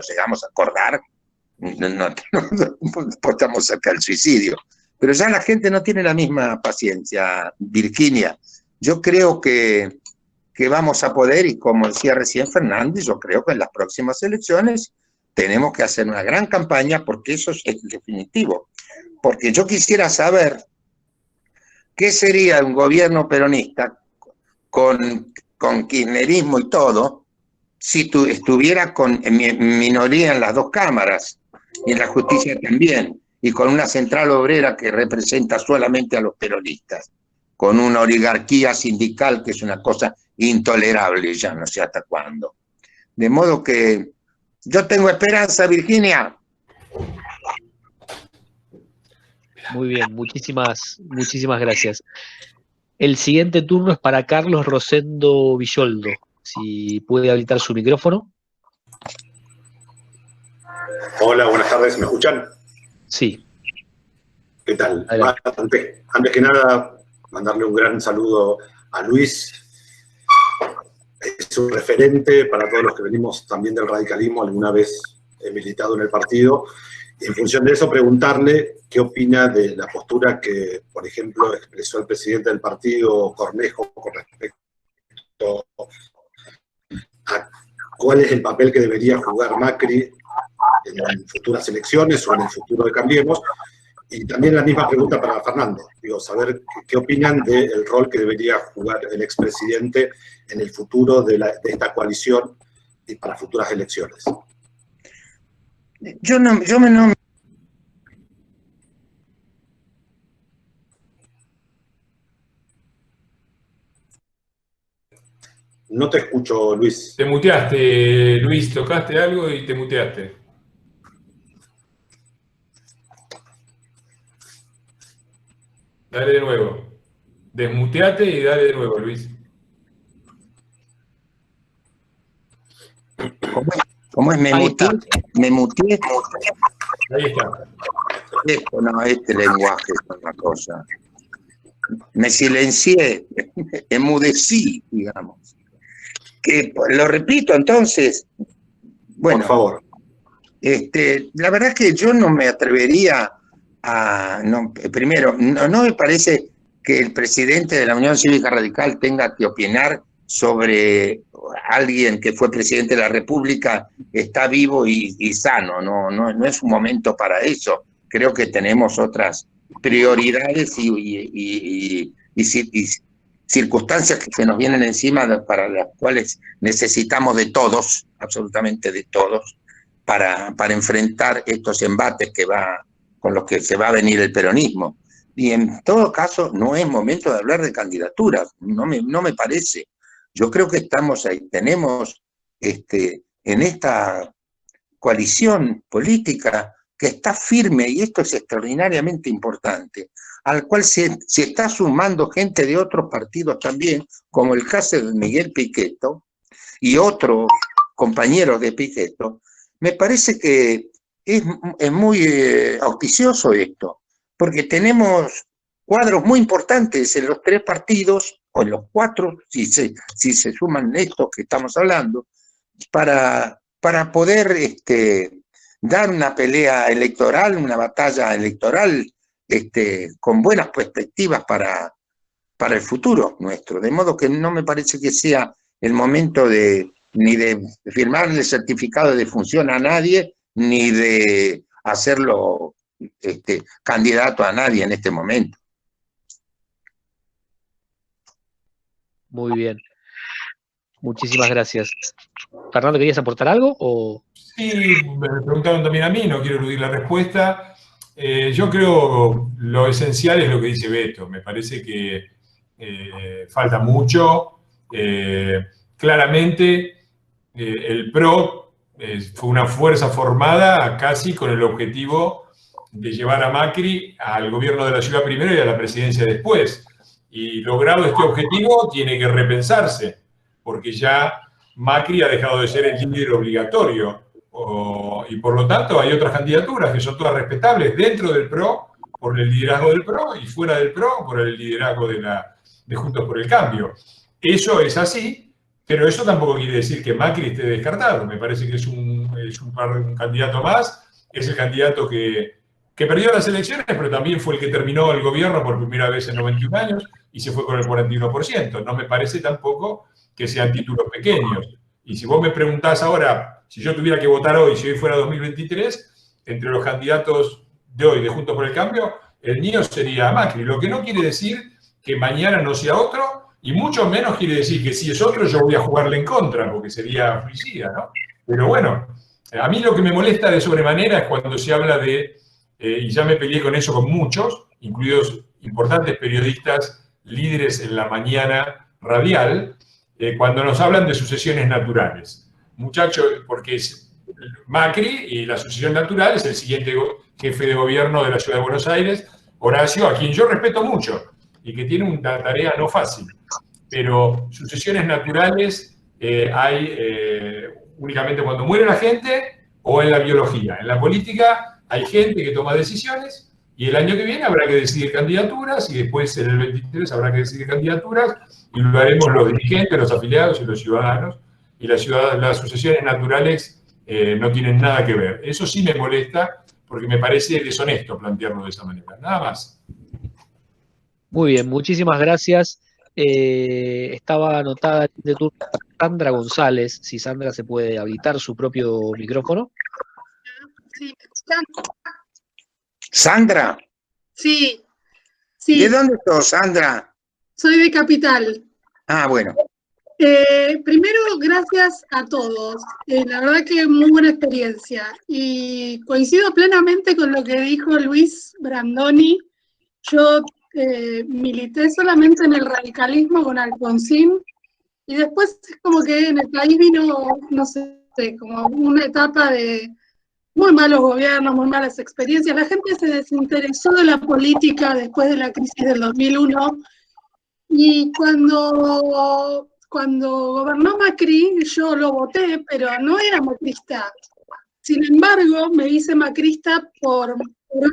llegamos a acordar, no podemos sacar el suicidio. Pero ya la gente no tiene la misma paciencia, Virginia. Yo creo que vamos a poder, y como decía recién Fernández, yo creo que en las próximas elecciones tenemos que hacer una gran campaña, porque eso es definitivo. Porque yo quisiera saber qué sería un gobierno peronista con kirchnerismo y todo, si estuviera con minoría en las dos cámaras, y en la justicia también, y con una central obrera que representa solamente a los peronistas, con una oligarquía sindical que es una cosa intolerable, ya no sé hasta cuándo. De modo que yo tengo esperanza, Virginia. Muy bien, muchísimas gracias. El siguiente turno es para Carlos Rosendo Villoldo. Si puede habilitar su micrófono. Hola, buenas tardes, ¿me escuchan? Sí. ¿Qué tal? Adelante. Antes que nada, mandarle un gran saludo a Luis. Es un referente para todos los que venimos también del radicalismo. Alguna vez he militado en el partido. Y en función de eso, preguntarle qué opina de la postura que, por ejemplo, expresó el presidente del partido, Cornejo, con respecto a cuál es el papel que debería jugar Macri en futuras elecciones o en el futuro de Cambiemos. Y también la misma pregunta para Fernando. Digo, saber qué opinan del rol que debería jugar el expresidente en el futuro de esta coalición y para futuras elecciones. No te escucho, Luis. Te muteaste, Luis, tocaste algo y te muteaste. Dale de nuevo. Desmuteate y dale de nuevo, Luis. ¿Cómo es? Me muteé. Ahí está. Este lenguaje es una cosa. Me silencié, emudecí, digamos. Que lo repito, entonces. Bueno, por favor. La verdad es que yo no me atrevería primero, no me parece que el presidente de la Unión Cívica Radical tenga que opinar sobre alguien que fue presidente de la República, está vivo y sano. No es un momento para eso. Creo que tenemos otras prioridades y circunstancias que se nos vienen encima, para las cuales necesitamos de todos, absolutamente de todos, para enfrentar estos embates con los que se va a venir el peronismo. Y en todo caso, no es momento de hablar de candidaturas, no me parece. Yo creo que estamos ahí, tenemos en esta coalición política que está firme, y esto es extraordinariamente importante, al cual se está sumando gente de otros partidos también, como el caso de Miguel Pichetto y otros compañeros de Pichetto. Me parece que es muy auspicioso esto, porque tenemos cuadros muy importantes en los tres partidos, o en los cuatro, si se suman estos que estamos hablando, para poder dar una pelea electoral, una batalla electoral con buenas perspectivas para el futuro nuestro. De modo que no me parece que sea el momento ni de firmarle certificado de defunción a nadie, ni de hacerlo candidato a nadie en este momento. Muy bien. Muchísimas gracias. Fernando, ¿querías aportar algo? O... Sí, me preguntaron también a mí, no quiero eludir la respuesta. Yo creo lo esencial es lo que dice Beto. Me parece que falta mucho. Claramente, el PRO fue una fuerza formada casi con el objetivo de llevar a Macri al gobierno de la ciudad primero y a la presidencia después. Y logrado este objetivo, tiene que repensarse, porque ya Macri ha dejado de ser el líder obligatorio. Y por lo tanto hay otras candidaturas que son todas respetables dentro del PRO, por el liderazgo del PRO, y fuera del PRO, por el liderazgo de Juntos por el Cambio. Eso es así, pero eso tampoco quiere decir que Macri esté descartado. Me parece que es un candidato más, es el candidato que perdió las elecciones, pero también fue el que terminó el gobierno por primera vez en 91 años y se fue con el 41%. No me parece tampoco que sean títulos pequeños. Y si vos me preguntás ahora, si yo tuviera que votar hoy, si hoy fuera 2023, entre los candidatos de hoy de Juntos por el Cambio, el mío sería Macri. Lo que no quiere decir que mañana no sea otro, y mucho menos quiere decir que si es otro yo voy a jugarle en contra, porque sería suicida, ¿no? Pero bueno, a mí lo que me molesta de sobremanera es cuando se habla de, y ya me peleé con eso con muchos, incluidos importantes periodistas, líderes en la mañana radial, cuando nos hablan de sucesiones naturales. Muchachos, porque es Macri y la sucesión natural es el siguiente jefe de gobierno de la Ciudad de Buenos Aires, Horacio, a quien yo respeto mucho y que tiene una tarea no fácil. Pero sucesiones naturales hay únicamente cuando muere la gente o en la biología. En la política hay gente que toma decisiones y el año que viene habrá que decidir candidaturas y después en el 23 habrá que decidir candidaturas y lo haremos los dirigentes, los afiliados y los ciudadanos. Y las sucesiones naturales no tienen nada que ver. Eso sí me molesta porque me parece deshonesto plantearlo de esa manera. Nada más. Muy bien, muchísimas gracias. Estaba anotada de turno Sandra González. Si Sandra se puede habilitar su propio micrófono. Sí. ¿Sandra? Sí, sí. ¿De dónde sos, Sandra? Soy de Capital. Ah, bueno. Primero, gracias a todos. La verdad que muy buena experiencia. Y coincido plenamente con lo que dijo Luis Brandoni. Yo milité solamente en el radicalismo con Alfonsín y después es como que en el país vino, no sé, como una etapa de muy malos gobiernos, muy malas experiencias. La gente se desinteresó de la política después de la crisis del 2001 y cuando gobernó Macri yo lo voté, pero no era macrista. Sin embargo, me hice macrista por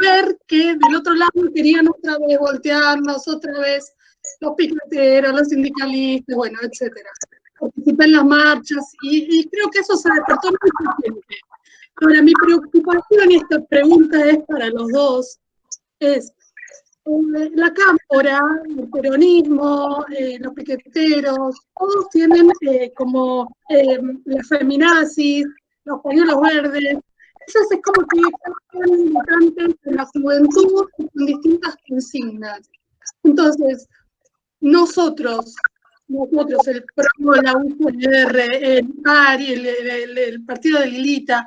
ver que del otro lado querían otra vez voltearnos, otra vez los piqueteros, los sindicalistas, bueno, etcétera. Participé en las marchas y creo que eso se despertó mucha gente. Ahora, mi preocupación, y esta pregunta es para los dos, es la cámpora, el peronismo, los piqueteros, todos tienen como las feminazis, los pañuelos verdes. Ellos es como que están militantes en la juventud con distintas consignas. Entonces, nosotros, el PRO, la UCR, el ARI, el partido de Lilita,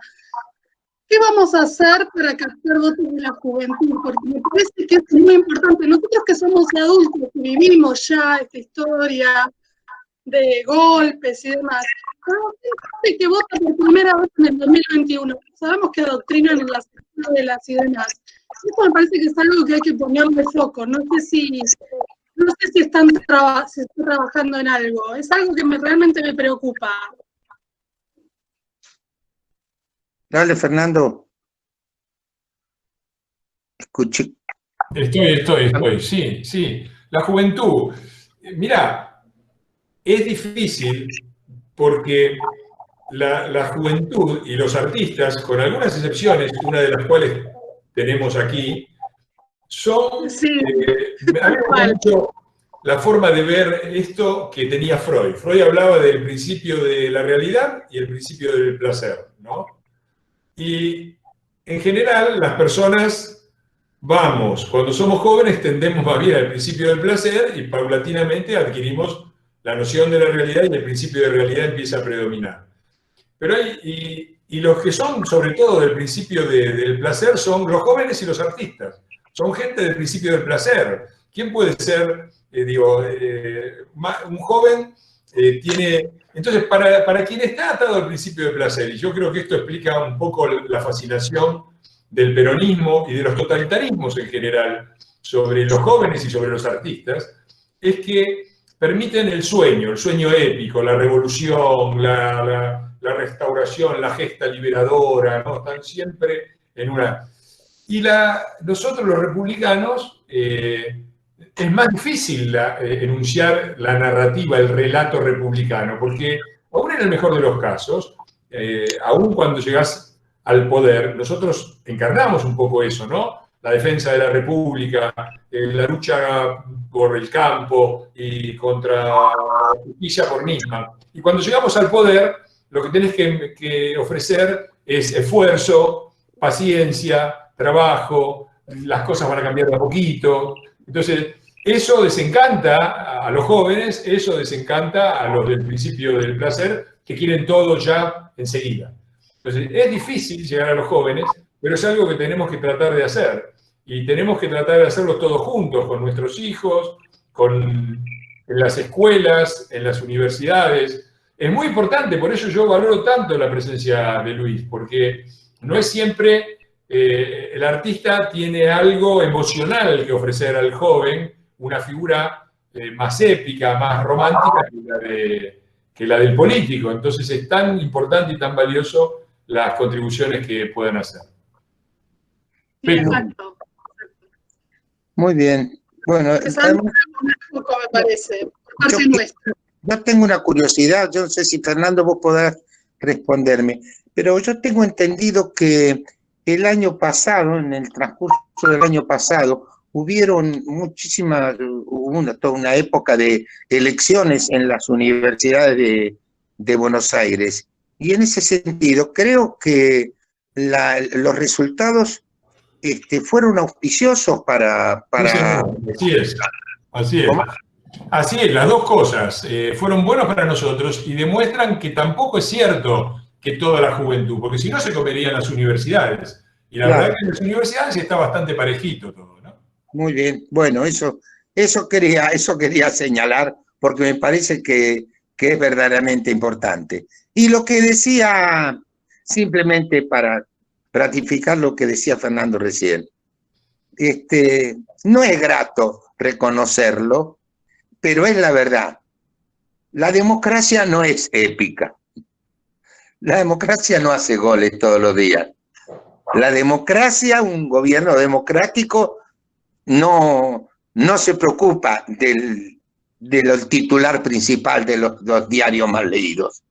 ¿qué vamos a hacer para captar votos de la juventud? Porque me parece que es muy importante. Nosotros que somos adultos, que vivimos ya esta historia de golpes y demás, sabemos que vota por primera vez en el 2021. Sabemos que adoctrinan en las escuelas y demás. Eso me parece que es algo que hay que ponerle foco. No sé si está trabajando en algo. Es algo que realmente me preocupa. Dale, Fernando. Escuche. Estoy. Sí. La juventud. Mira, es difícil porque la juventud y los artistas, con algunas excepciones, una de las cuales tenemos aquí, son... Sí. A mí me gusta mucho la forma de ver esto que tenía Freud. Freud hablaba del principio de la realidad y el principio del placer, ¿no? Y en general las personas cuando somos jóvenes tendemos más bien al principio del placer y paulatinamente adquirimos la noción de la realidad y el principio de realidad empieza a predominar. Pero y los que son sobre todo del principio del placer son los jóvenes y los artistas. Son gente del principio del placer. ¿Quién puede ser, un joven tiene... Entonces, para quien está atado al principio del placer, y yo creo que esto explica un poco la fascinación del peronismo y de los totalitarismos en general sobre los jóvenes y sobre los artistas, es que permiten el sueño épico, la revolución, la restauración, la gesta liberadora, ¿no? Están siempre en una... Y nosotros los republicanos, es más difícil enunciar la narrativa, el relato republicano, porque aún en el mejor de los casos, aún cuando llegás al poder, nosotros encarnamos un poco eso, ¿no? La defensa de la república, la lucha por el campo y contra la justicia por misma. Y cuando llegamos al poder, lo que tenés que ofrecer es esfuerzo, paciencia, trabajo, las cosas van a cambiar de a poquito. Entonces, eso desencanta a los jóvenes, eso desencanta a los del principio del placer, que quieren todo ya enseguida. Entonces, es difícil llegar a los jóvenes, pero es algo que tenemos que tratar de hacer. Y tenemos que tratar de hacerlo todos juntos, con nuestros hijos, en las escuelas, en las universidades. Es muy importante, por eso yo valoro tanto la presencia de Luis, porque no es siempre... el artista tiene algo emocional que ofrecer al joven, una figura más épica, más romántica que la del político. Entonces es tan importante y tan valioso las contribuciones que puedan hacer. Exacto. Muy bien. Bueno, me parece. Yo tengo una curiosidad, yo no sé si Fernando vos podrás responderme, pero yo tengo entendido que el año pasado, en el transcurso del año pasado, hubo toda una época de elecciones en las universidades de Buenos Aires. Y en ese sentido, creo que los resultados fueron auspiciosos para... Así es. ¿Cómo? Así es, las dos cosas fueron buenas para nosotros y demuestran que tampoco es cierto que toda la juventud, porque si no se comerían las universidades. Y la verdad es que en las universidades está bastante parejito todo, ¿no? Muy bien, bueno, eso quería señalar, porque me parece que es verdaderamente importante. Y lo que decía, simplemente para ratificar lo que decía Fernando recién, no es grato reconocerlo, pero es la verdad. La democracia no es épica. La democracia no hace goles todos los días. La democracia, un gobierno democrático, no se preocupa del titular principal de los diarios más leídos.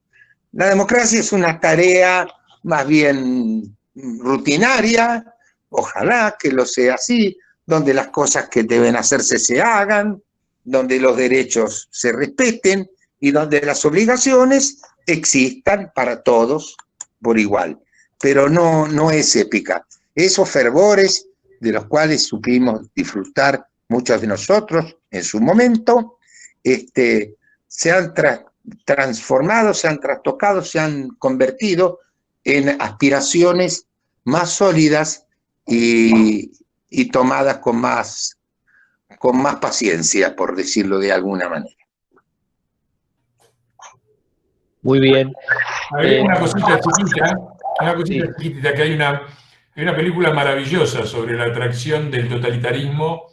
La democracia es una tarea más bien rutinaria, ojalá que lo sea así, donde las cosas que deben hacerse se hagan, donde los derechos se respeten y donde las obligaciones existan para todos por igual. Pero no es épica. Esos fervores de los cuales supimos disfrutar muchos de nosotros en su momento, se han transformado, se han trastocado, se han convertido en aspiraciones más sólidas y tomadas con más paciencia, por decirlo de alguna manera. Muy bien. Hay una cosita chiquitita, que hay una película maravillosa sobre la atracción del totalitarismo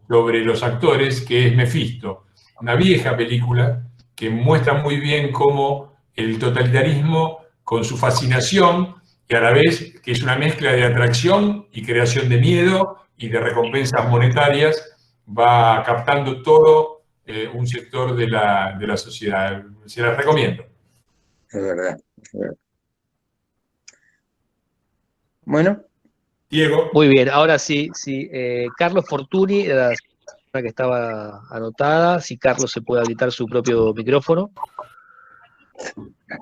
sobre los actores, que es Mefisto, una vieja película que muestra muy bien cómo el totalitarismo, con su fascinación, y a la vez que es una mezcla de atracción y creación de miedo y de recompensas monetarias, va captando todo un sector de la sociedad. Se las recomiendo. Es verdad, es verdad. Bueno. Diego. Muy bien, ahora sí. Carlos Fortuny era la persona que estaba anotada. Si Carlos se puede habilitar su propio micrófono.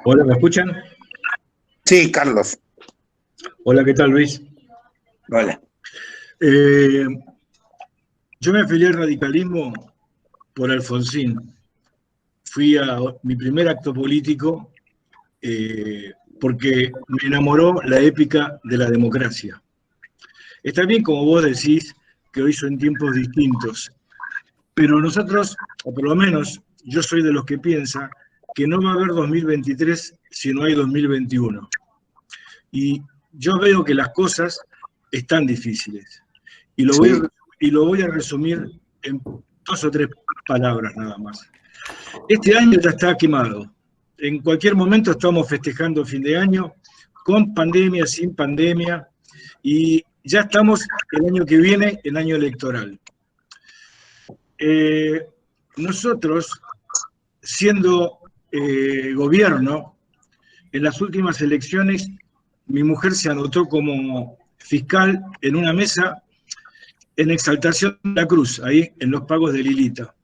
Hola, ¿me escuchan? Sí, Carlos. Hola, ¿qué tal, Luis? Hola. Yo me afilié al radicalismo por Alfonsín. Fui a mi primer acto político porque me enamoró la épica de la democracia. Está bien, como vos decís, que hoy son tiempos distintos, pero nosotros, o por lo menos yo soy de los que piensa que no va a haber 2023 si no hay 2021. Y yo veo que las cosas están difíciles. Y lo voy a resumir en 2 o 3 palabras nada más. Este año ya está quemado. En cualquier momento estamos festejando fin de año, con pandemia, sin pandemia, y ya estamos el año que viene, el año electoral. Nosotros, siendo gobierno, en las últimas elecciones, mi mujer se anotó como fiscal en una mesa en Exaltación de la Cruz, ahí en los pagos de Lilita.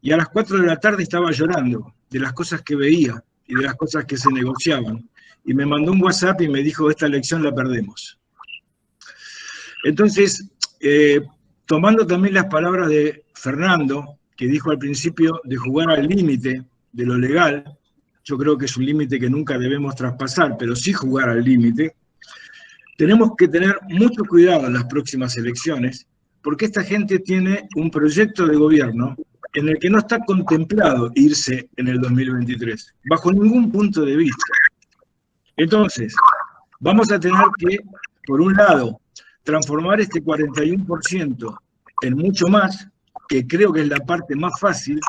Y a las 4 de la tarde estaba llorando de las cosas que veía y de las cosas que se negociaban. Y me mandó un WhatsApp y me dijo, esta elección la perdemos. Entonces, tomando también las palabras de Fernando, que dijo al principio de jugar al límite de lo legal, yo creo que es un límite que nunca debemos traspasar, pero sí jugar al límite, tenemos que tener mucho cuidado en las próximas elecciones, porque esta gente tiene un proyecto de gobierno en el que no está contemplado irse en el 2023, bajo ningún punto de vista. Entonces, vamos a tener que, por un lado, transformar este 41% en mucho más, que creo que es la parte más fácil,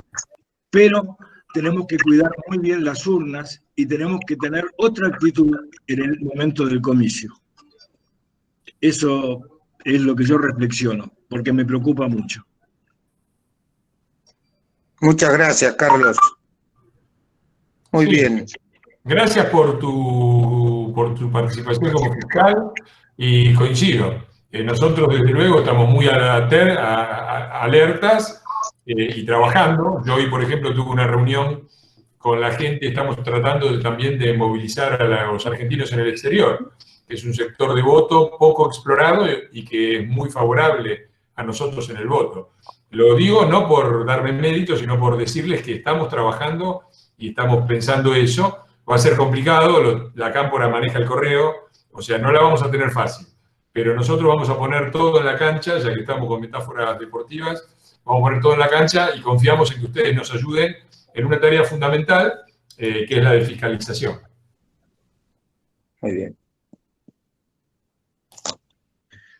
pero tenemos que cuidar muy bien las urnas y tenemos que tener otra actitud en el momento del comicio. Eso es lo que yo reflexiono, porque me preocupa mucho. Muchas gracias, Carlos. Muy bien. Gracias por tu participación como fiscal y coincido. Nosotros, desde luego, estamos muy alertas y trabajando. Yo hoy, por ejemplo, tuve una reunión con la gente, estamos tratando también de movilizar a los argentinos en el exterior, que es un sector de voto poco explorado y que es muy favorable a nosotros en el voto. Lo digo no por darme mérito, sino por decirles que estamos trabajando y estamos pensando eso. Va a ser complicado, la Cámpora maneja el correo, o sea, no la vamos a tener fácil. Pero nosotros vamos a poner todo en la cancha, ya que estamos con metáforas deportivas, vamos a poner todo en la cancha y confiamos en que ustedes nos ayuden en una tarea fundamental, que es la de fiscalización. Muy bien.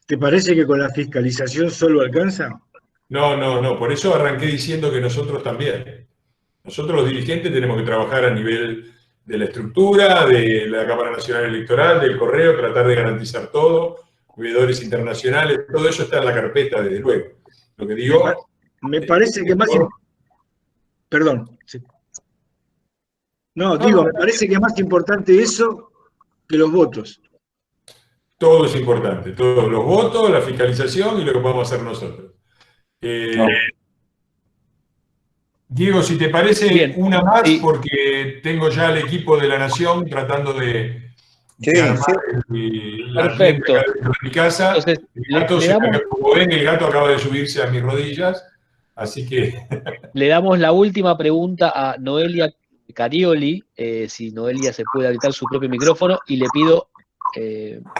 ¿Te parece que con la fiscalización solo alcanza? No, por eso arranqué diciendo que nosotros también. Nosotros los dirigentes tenemos que trabajar a nivel de la estructura, de la Cámara Nacional Electoral, del correo, tratar de garantizar todo, cuidadores internacionales, todo eso está en la carpeta, desde luego. Lo que digo... Me parece que más... Perdón. Sí. No, digo, me parece que es más importante eso que los votos. Todo es importante, todos los votos, la fiscalización y lo que podemos hacer nosotros. Diego, si te parece, bien, una más, sí, porque tengo ya el equipo de La Nación tratando de armar perfecto. De mi casa. Entonces, como ven, el gato acaba de subirse a mis rodillas, así que... Le damos la última pregunta a Noelia Carioli, si Noelia se puede habilitar su propio micrófono, y le pido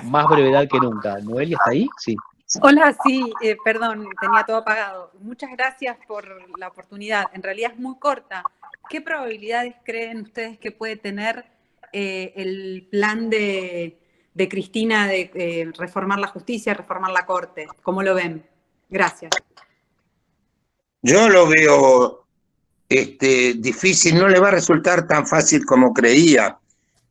más brevedad que nunca. ¿Noelia está ahí? Sí. Hola, sí, perdón, tenía todo apagado. Muchas gracias por la oportunidad. En realidad es muy corta. ¿Qué probabilidades creen ustedes que puede tener el plan de Cristina de reformar la justicia, reformar la Corte? ¿Cómo lo ven? Gracias. Yo lo veo difícil, no le va a resultar tan fácil como creía.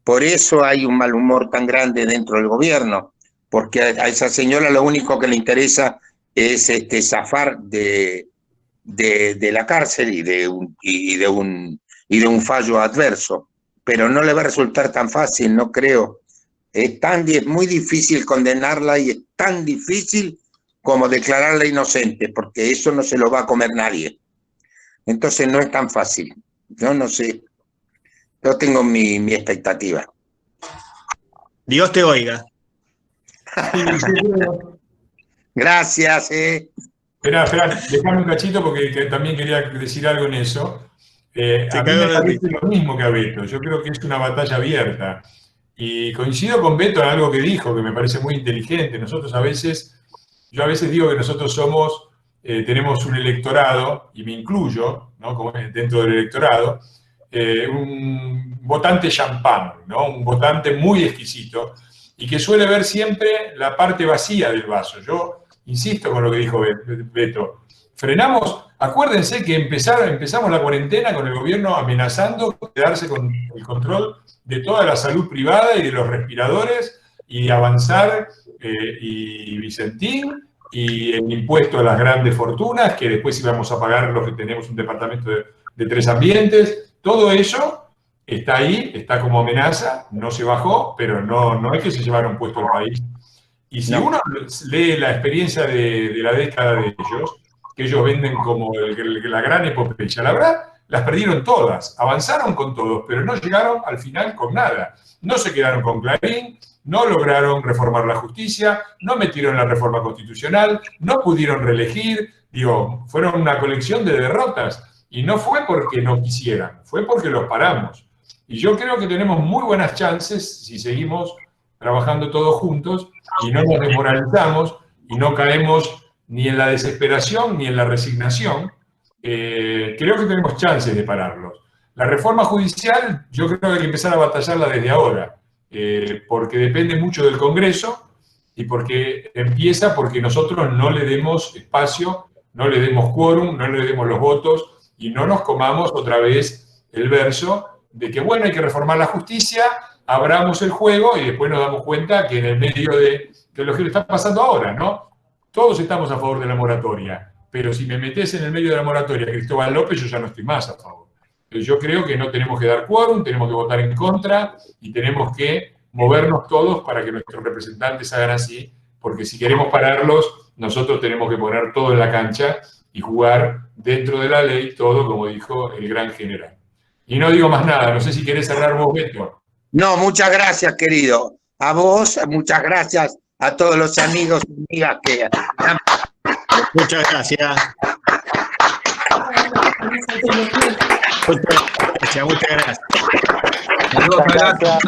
Por eso hay un mal humor tan grande dentro del gobierno, porque a esa señora lo único que le interesa es zafar de la cárcel y de un fallo adverso. Pero no le va a resultar tan fácil, no creo. Es muy difícil condenarla y es tan difícil como declararla inocente, porque eso no se lo va a comer nadie. Entonces no es tan fácil. Yo no sé. Yo tengo mi expectativa. Dios te oiga. Gracias. Espera, dejame un cachito porque también quería decir algo en eso. A mí me parece lo mismo que a Beto. Yo creo que es una batalla abierta. Y coincido con Beto en algo que dijo, que me parece muy inteligente. Yo a veces digo que nosotros tenemos un electorado, y me incluyo, ¿no?, como dentro del electorado, un votante champán, ¿no?, un votante muy exquisito, y que suele ver siempre la parte vacía del vaso. Yo insisto con lo que dijo Beto. Acuérdense que empezamos la cuarentena con el gobierno amenazando quedarse con el control de toda la salud privada y de los respiradores, y avanzar, y Vicentín, y el impuesto a las grandes fortunas, que después íbamos a pagar los que tenemos un departamento de 3 ambientes. Todo eso está ahí, está como amenaza, no se bajó, pero no es que se llevaron puesto el país. Y si uno lee la experiencia de la década de ellos, que ellos venden como la gran epopeya, la verdad, las perdieron todas, avanzaron con todos, pero no llegaron al final con nada. No se quedaron con Clarín, no lograron reformar la justicia, no metieron la reforma constitucional, no pudieron reelegir, fueron una colección de derrotas. Y no fue porque no quisieran, fue porque los paramos. Y yo creo que tenemos muy buenas chances si seguimos trabajando todos juntos y no nos desmoralizamos y no caemos ni en la desesperación ni en la resignación. Creo que tenemos chances de pararlos. La reforma judicial yo creo que hay que empezar a batallarla desde ahora, porque depende mucho del Congreso y porque nosotros no le demos espacio, no le demos quórum, no le demos los votos y no nos comamos otra vez el verso de que, bueno, hay que reformar la justicia, abramos el juego y después nos damos cuenta que en el medio de lo que le está pasando ahora, ¿no? Todos estamos a favor de la moratoria, pero si me metes en el medio de la moratoria Cristóbal López, yo ya no estoy más a favor. Yo creo que no tenemos que dar quórum, tenemos que votar en contra y tenemos que movernos todos para que nuestros representantes hagan así, porque si queremos pararlos, nosotros tenemos que poner todo en la cancha y jugar dentro de la ley todo, como dijo el gran general. Y no digo más nada, no sé si querés cerrar vos, Beto. No, muchas gracias, querido. A vos, muchas gracias a todos los amigos y amigas que... Muchas gracias. Muchas gracias. Gracias.